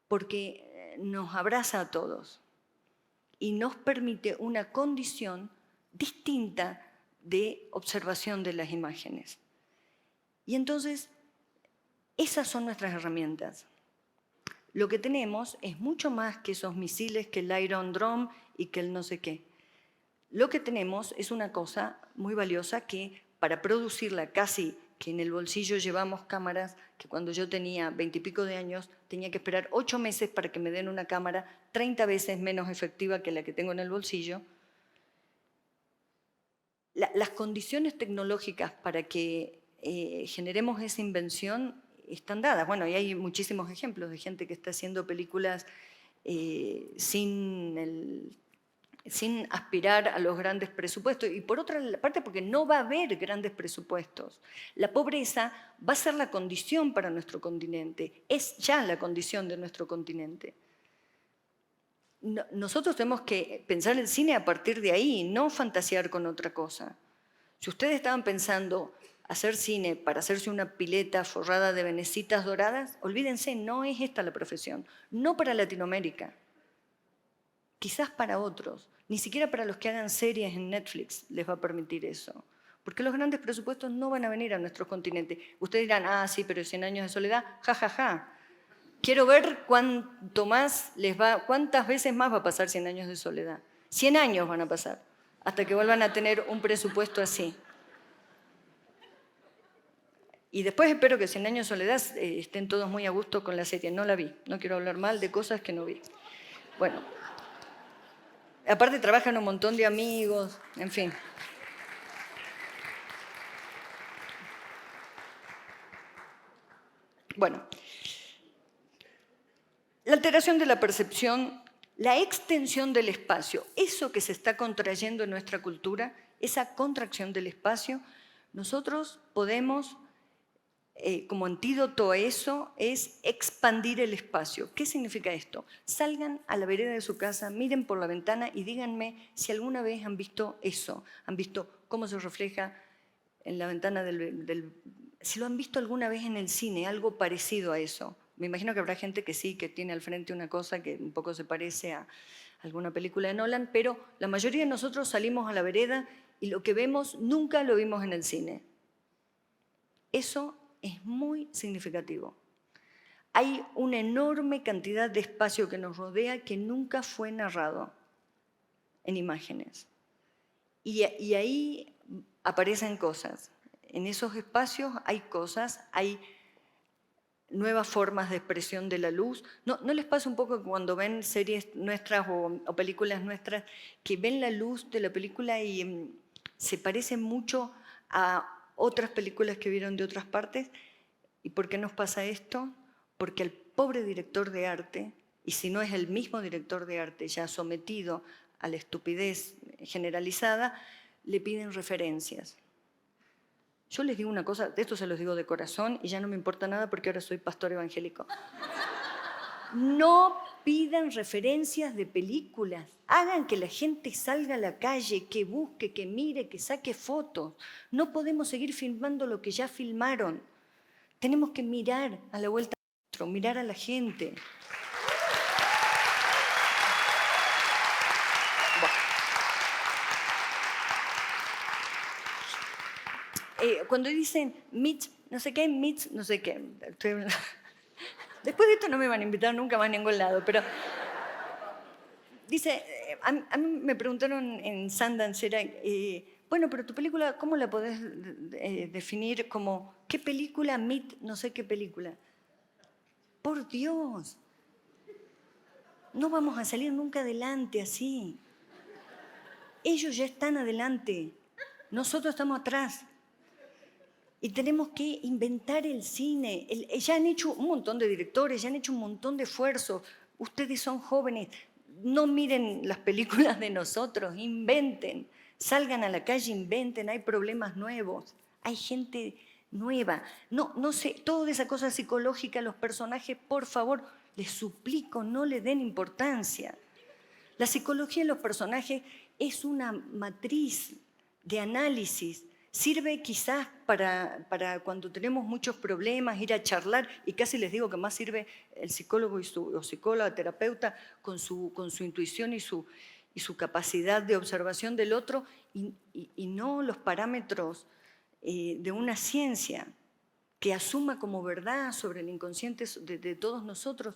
A: porque nos abraza a todos y nos permite una condición distinta de observación de las imágenes. Y entonces, esas son nuestras herramientas. Lo que tenemos es mucho más que esos misiles, que el Iron Dome y que el no sé qué. Lo que tenemos es una cosa muy valiosa que para producirla casi que en el bolsillo llevamos cámaras que cuando yo tenía 20 y pico de años tenía que esperar 8 meses para que me den una cámara 30 veces menos efectiva que la que tengo en el bolsillo. las condiciones tecnológicas para que generemos esa invención están dadas. Bueno, y hay muchísimos ejemplos de gente que está haciendo películas sin aspirar a los grandes presupuestos. Y por otra parte, porque no va a haber grandes presupuestos. La pobreza va a ser la condición para nuestro continente. Es ya la condición de nuestro continente. Nosotros tenemos que pensar el cine a partir de ahí, no fantasear con otra cosa. Si ustedes estaban pensando hacer cine para hacerse una pileta forrada de venecitas doradas, olvídense, no es esta la profesión. No para Latinoamérica. Quizás para otros. Ni siquiera para los que hagan series en Netflix les va a permitir eso. Porque los grandes presupuestos no van a venir a nuestro continente. Ustedes dirán, ah, sí, pero 100 años de soledad, ja, ja, ja. Quiero ver cuántas veces más va a pasar 100 años de soledad. 100 años van a pasar, hasta que vuelvan a tener un presupuesto así. Y después espero que 100 años de soledad estén todos muy a gusto con la serie. No la vi, no quiero hablar mal de cosas que no vi. Bueno, aparte trabajan un montón de amigos, en fin. Bueno, la alteración de la percepción, la extensión del espacio, eso que se está contrayendo en nuestra cultura, esa contracción del espacio, nosotros podemos, como antídoto a eso, es expandir el espacio. ¿Qué significa esto? Salgan a la vereda de su casa, miren por la ventana y díganme si alguna vez han visto eso, han visto cómo se refleja en la ventana si lo han visto alguna vez en el cine, algo parecido a eso. Me imagino que habrá gente que sí, que tiene al frente una cosa que un poco se parece a alguna película de Nolan, pero la mayoría de nosotros salimos a la vereda y lo que vemos nunca lo vimos en el cine. Eso es muy significativo. Hay una enorme cantidad de espacio que nos rodea que nunca fue narrado en imágenes. Y ahí aparecen cosas. En esos espacios hay cosas, hay nuevas formas de expresión de la luz. ¿No les pasa un poco cuando ven series nuestras o películas nuestras que ven la luz de la película y se parece mucho a otras películas que vieron de otras partes? ¿Y por qué nos pasa esto? Porque al pobre director de arte, y si no es el mismo director de arte ya sometido a la estupidez generalizada, le piden referencias. Yo les digo una cosa, de esto se los digo de corazón y ya no me importa nada porque ahora soy pastor evangélico. No pidan referencias de películas. Hagan que la gente salga a la calle, que busque, que mire, que saque fotos. No podemos seguir filmando lo que ya filmaron. Tenemos que mirar a la vuelta nuestro, mirar a la gente. Cuando dicen Mitch, no sé qué, Mitch, no sé qué. Después de esto no me van a invitar nunca más a ningún lado, pero dice, a mí me preguntaron en Sundance, bueno, pero tu película, ¿cómo la podés definir como qué película, Mitch, no sé qué película? Por Dios, no vamos a salir nunca adelante así. Ellos ya están adelante, nosotros estamos atrás. Y tenemos que inventar el cine. Ya han hecho un montón de directores, ya han hecho un montón de esfuerzos. Ustedes son jóvenes, no miren las películas de nosotros, inventen. Salgan a la calle, inventen, hay problemas nuevos, hay gente nueva. No sé, toda esa cosa psicológica, los personajes, por favor, les suplico, no le den importancia. La psicología de los personajes es una matriz de análisis. Sirve quizás para cuando tenemos muchos problemas, ir a charlar, y casi les digo que más sirve el psicólogo o psicóloga, terapeuta, con su intuición y su capacidad de observación del otro, y no los parámetros de una ciencia que asuma como verdad sobre el inconsciente de todos nosotros.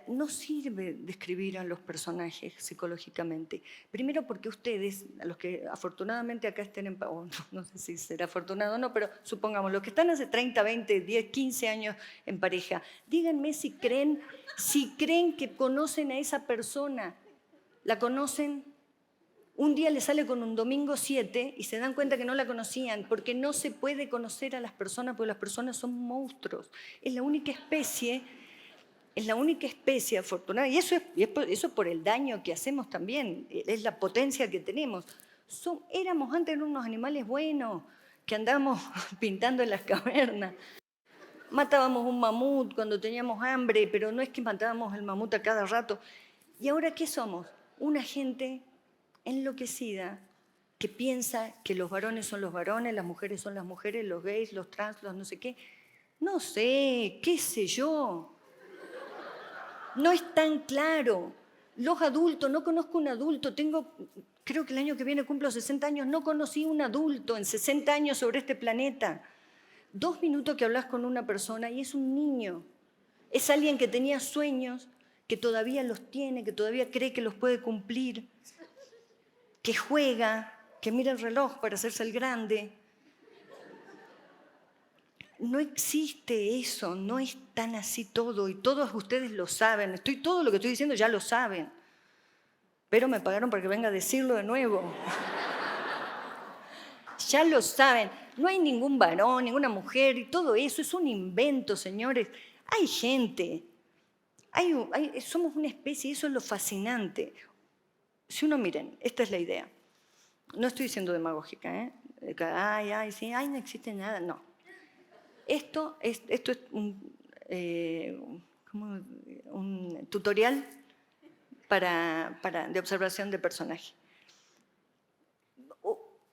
A: No sirve describir a los personajes psicológicamente. Primero porque ustedes, a los que afortunadamente acá estén no sé si será afortunado o no, pero supongamos, los que están hace 30, 20, 10, 15 años en pareja, díganme si creen que conocen a esa persona. ¿La conocen? Un día le sale con un domingo 7 y se dan cuenta que no la conocían, porque no se puede conocer a las personas, porque las personas son monstruos. Es la única especie afortunada, y eso por el daño que hacemos también, es la potencia que tenemos. Éramos antes unos animales buenos, que andábamos pintando en las cavernas. Matábamos un mamut cuando teníamos hambre, pero no es que matábamos el mamut a cada rato. ¿Y ahora qué somos? Una gente enloquecida que piensa que los varones son los varones, las mujeres son las mujeres, los gays, los trans, los no sé qué. No sé, qué sé yo. No es tan claro. Los adultos, no conozco un adulto, creo que el año que viene cumplo 60 años, no conocí un adulto en 60 años sobre este planeta. 2 minutos que hablas con una persona y es un niño. Es alguien que tenía sueños, que todavía los tiene, que todavía cree que los puede cumplir, que juega, que mira el reloj para hacerse el grande. No existe eso, no es tan así todo, y todos ustedes lo saben. Todo lo que estoy diciendo ya lo saben, pero me pagaron para que venga a decirlo de nuevo. Ya lo saben, no hay ningún varón, ninguna mujer, y todo eso es un invento, señores. Hay gente, somos una especie, y eso es lo fascinante. Si uno, miren, esta es la idea. No estoy siendo demagógica, ¿eh? Sí, no existe nada, no. Esto es un tutorial de observación de personaje.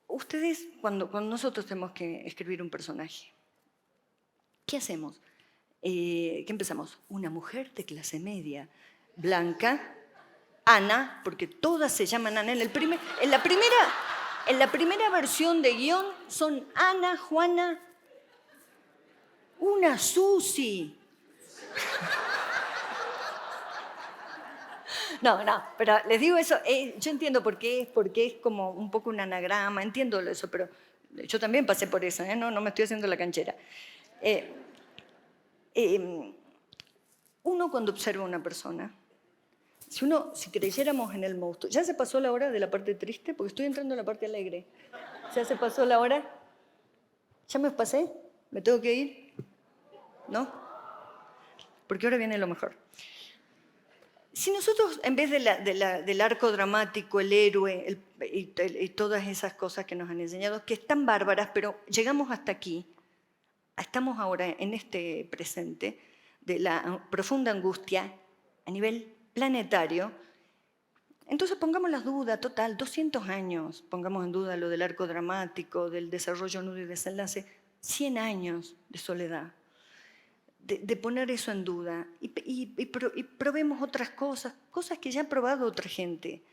A: Ustedes, cuando nosotros tenemos que escribir un personaje, ¿qué hacemos? ¿Qué empezamos? Una mujer de clase media, blanca, Ana, porque todas se llaman Ana. En la primera versión de guión son Ana, Juana, una Susi. No, pero les digo eso, yo entiendo porque es como un poco un anagrama, entiendo eso, pero yo también pasé por eso, no me estoy haciendo la canchera. Uno cuando observa a una persona, si creyéramos en el monstruo, ¿ya se pasó la hora de la parte triste? Porque estoy entrando en la parte alegre. ¿Ya se pasó la hora? ¿Ya me pasé? ¿Me tengo que ir? ¿No? Porque ahora viene lo mejor. Si nosotros, en vez del arco dramático, el héroe y todas esas cosas que nos han enseñado, que están bárbaras, pero llegamos hasta aquí, estamos ahora en este presente de la profunda angustia a nivel planetario, entonces pongamos las dudas, total, 200 años, pongamos en duda lo del arco dramático, del desarrollo, nudo y desenlace, 100 años de soledad. De poner eso en duda y probemos otras cosas que ya ha probado otra gente,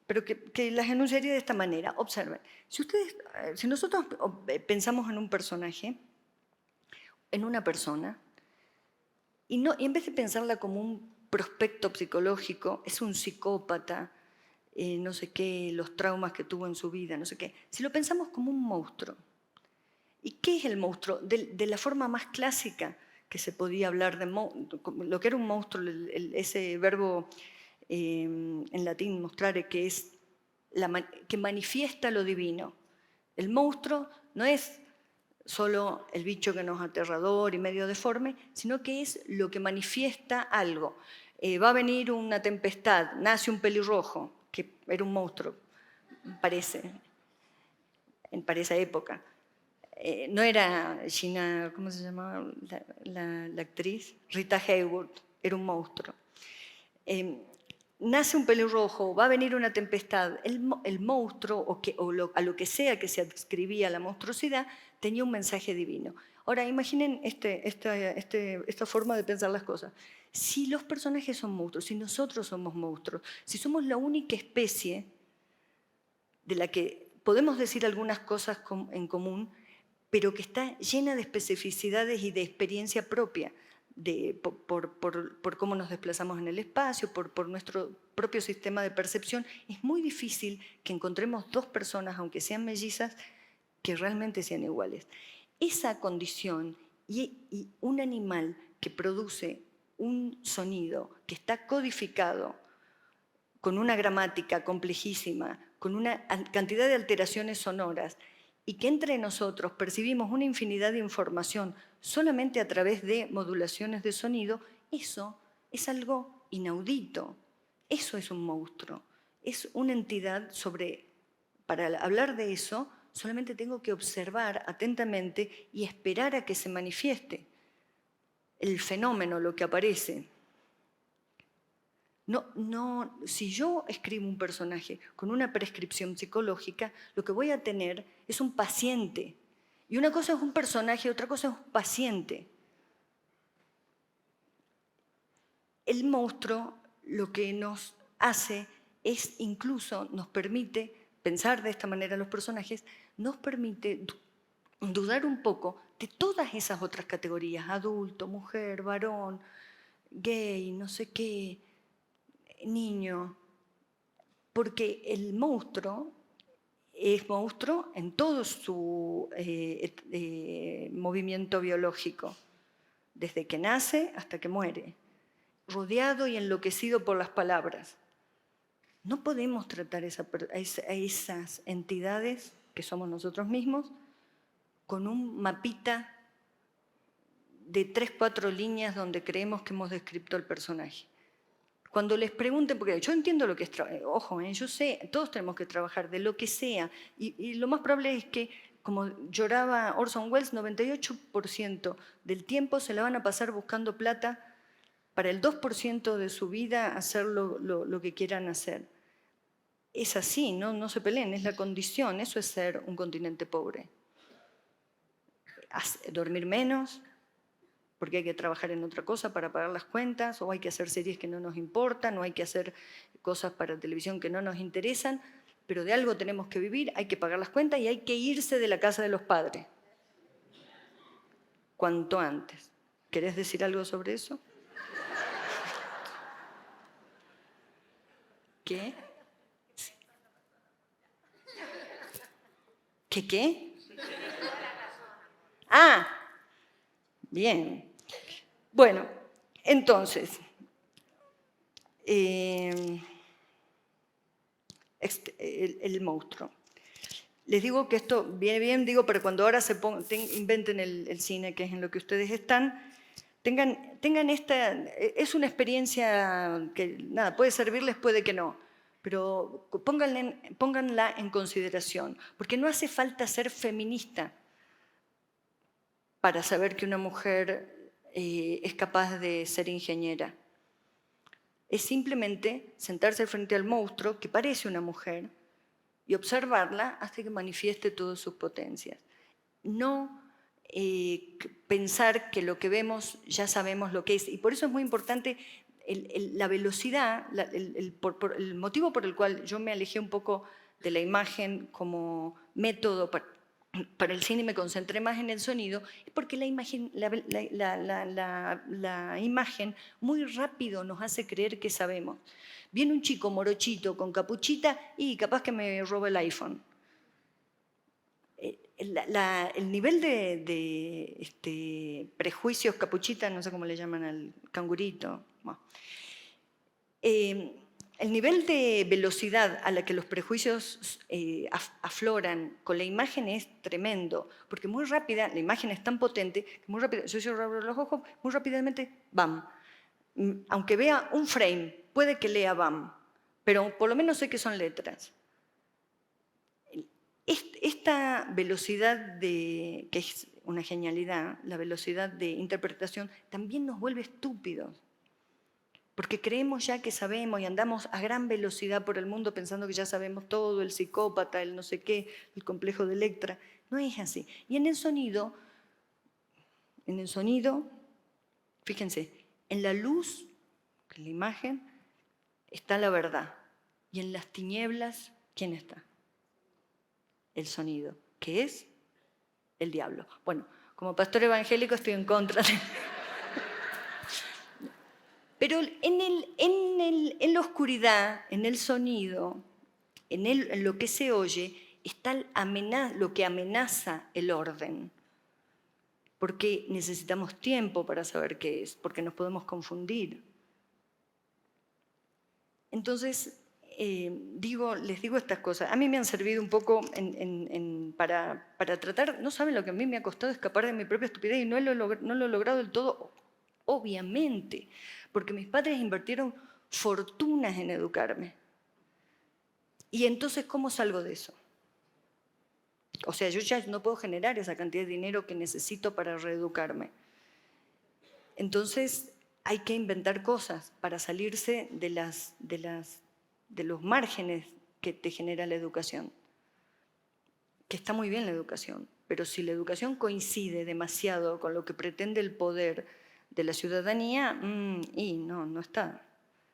A: pero que las enunciaría de esta manera. Observen, si nosotros pensamos en un personaje, en una persona, y en vez de pensarla como un prospecto psicológico, es un psicópata, no sé qué, los traumas que tuvo en su vida, no sé qué, si lo pensamos como un monstruo. ¿Y qué es el monstruo? De la forma más clásica que se podía hablar de lo que era un monstruo, ese verbo en latín mostrare, que es que manifiesta lo divino. El monstruo no es solo el bicho que nos es aterrador y medio deforme, sino que es lo que manifiesta algo. Va a venir una tempestad, nace un pelirrojo, que era un monstruo, parece, para esa época. No era Gina, ¿cómo se llamaba la actriz? Rita Hayworth, era un monstruo. Nace un pelirrojo, va a venir una tempestad. El monstruo, a lo que sea que se adscribía a la monstruosidad, tenía un mensaje divino. Ahora, imaginen esta forma de pensar las cosas. Si los personajes son monstruos, si nosotros somos monstruos, si somos la única especie de la que podemos decir algunas cosas en común, pero que está llena de especificidades y de experiencia propia, por cómo nos desplazamos en el espacio, por nuestro propio sistema de percepción, es muy difícil que encontremos dos personas, aunque sean mellizas, que realmente sean iguales. Esa condición y un animal que produce un sonido que está codificado con una gramática complejísima, con una cantidad de alteraciones sonoras, y que entre nosotros percibimos una infinidad de información solamente a través de modulaciones de sonido, eso es algo inaudito. Eso es un monstruo. Es una entidad para hablar de eso, solamente tengo que observar atentamente y esperar a que se manifieste el fenómeno, lo que aparece. Si yo escribo un personaje con una prescripción psicológica, lo que voy a tener es un paciente. Y una cosa es un personaje, otra cosa es un paciente. El monstruo lo que nos hace es, incluso nos permite pensar de esta manera los personajes, nos permite dudar un poco de todas esas otras categorías, adulto, mujer, varón, gay, no sé qué, niño, porque el monstruo es monstruo en todo su movimiento biológico, desde que nace hasta que muere, rodeado y enloquecido por las palabras. No podemos tratar a esas entidades, que somos nosotros mismos, con un mapita de 3, 4 líneas donde creemos que hemos descrito el personaje. Cuando les pregunten, porque yo entiendo lo que es, ojo, yo sé, todos tenemos que trabajar de lo que sea, y lo más probable es que, como lloraba Orson Welles, 98% del tiempo se la van a pasar buscando plata para el 2% de su vida hacer lo que quieran hacer. Es así, no se peleen, es la condición, eso es ser un continente pobre. Dormir menos, porque hay que trabajar en otra cosa para pagar las cuentas, o hay que hacer series que no nos importan, o hay que hacer cosas para televisión que no nos interesan, pero de algo tenemos que vivir, hay que pagar las cuentas y hay que irse de la casa de los padres. Cuanto antes. ¿Querés decir algo sobre eso? ¿Qué? ¿Qué? Ah, bien. Bueno, entonces, el monstruo. Les digo que esto viene bien, digo, pero cuando ahora inventen el cine, que es en lo que ustedes están, tengan esta... Es una experiencia que, nada, puede servirles, puede que no, pero pónganla en consideración, porque no hace falta ser feminista para saber que una mujer es capaz de ser ingeniera. Es simplemente sentarse frente al monstruo, que parece una mujer, y observarla hasta que manifieste todas sus potencias. No pensar que lo que vemos ya sabemos lo que es. Y por eso es muy importante la velocidad, el motivo por el cual yo me alejé un poco de la imagen como método para el cine y me concentré más en el sonido, es porque la imagen muy rápido nos hace creer que sabemos. Viene un chico morochito con capuchita y capaz que me roba el iPhone. El nivel de prejuicios capuchita, no sé cómo le llaman al cangurito, bueno. El nivel de velocidad a la que los prejuicios afloran con la imagen es tremendo, porque muy rápida, la imagen es tan potente, que muy rápida, yo cierro los ojos, muy rápidamente, ¡bam! Aunque vea un frame, puede que lea BAM, pero por lo menos sé que son letras. Esta velocidad que es una genialidad, la velocidad de interpretación, también nos vuelve estúpidos. Porque creemos ya que sabemos y andamos a gran velocidad por el mundo pensando que ya sabemos todo, el psicópata, el no sé qué, el complejo de Electra. No es así. Y en el sonido, fíjense, en la luz, en la imagen, está la verdad. Y en las tinieblas, ¿quién está? El sonido, que es el diablo. Bueno, como pastor evangélico estoy en contra de... Pero en la oscuridad, en el sonido, en lo que se oye, está lo que amenaza el orden. Porque necesitamos tiempo para saber qué es, porque nos podemos confundir. Entonces, les digo estas cosas. A mí me han servido un poco para tratar, no saben lo que a mí me ha costado escapar de mi propia estupidez y no lo he logrado del todo, obviamente, porque mis padres invirtieron fortunas en educarme. Y entonces, ¿cómo salgo de eso? O sea, yo ya no puedo generar esa cantidad de dinero que necesito para reeducarme. Entonces, hay que inventar cosas para salirse de los márgenes que te genera la educación. Que está muy bien la educación, pero si la educación coincide demasiado con lo que pretende el poder de la ciudadanía, y no está.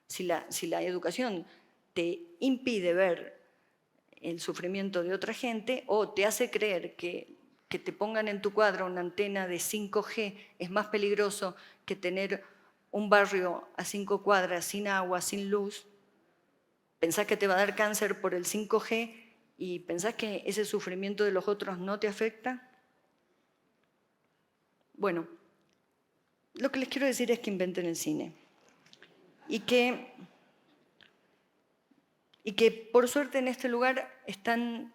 A: Si la educación te impide ver el sufrimiento de otra gente o te hace creer que te pongan en tu cuadra una antena de 5G es más peligroso que tener un barrio a 5 cuadras sin agua, sin luz, pensás que te va a dar cáncer por el 5G y pensás que ese sufrimiento de los otros no te afecta. Bueno, lo que les quiero decir es que inventen el cine y que por suerte en este lugar están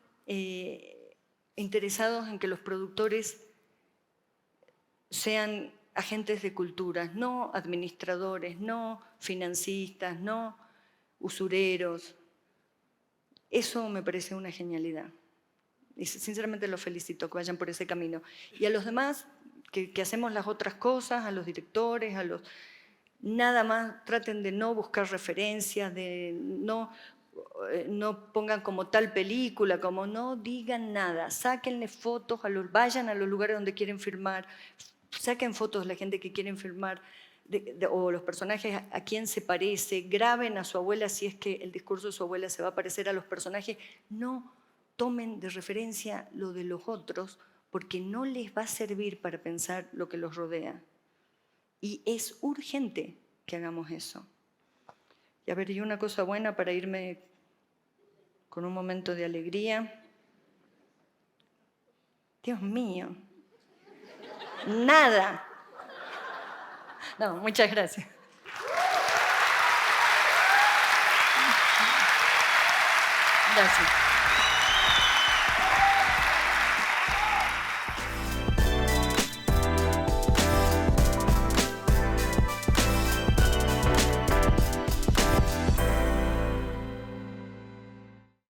A: interesados en que los productores sean agentes de cultura, no administradores, no financistas, no usureros. Eso me parece una genialidad. Y sinceramente los felicito que vayan por ese camino. Y a los demás, que hacemos las otras cosas, a los directores, nada más traten de no buscar referencias, de no pongan como tal película, como no digan nada, sáquenle fotos, vayan a los lugares donde quieren filmar, saquen fotos de la gente que quieren filmar, o los personajes a quién se parece, graben a su abuela si es que el discurso de su abuela se va a parecer a los personajes, no tomen de referencia lo de los otros porque no les va a servir para pensar lo que los rodea. Y es urgente que hagamos eso. Y a ver, y una cosa buena para irme con un momento de alegría. Dios mío. Nada. No, muchas gracias. Gracias.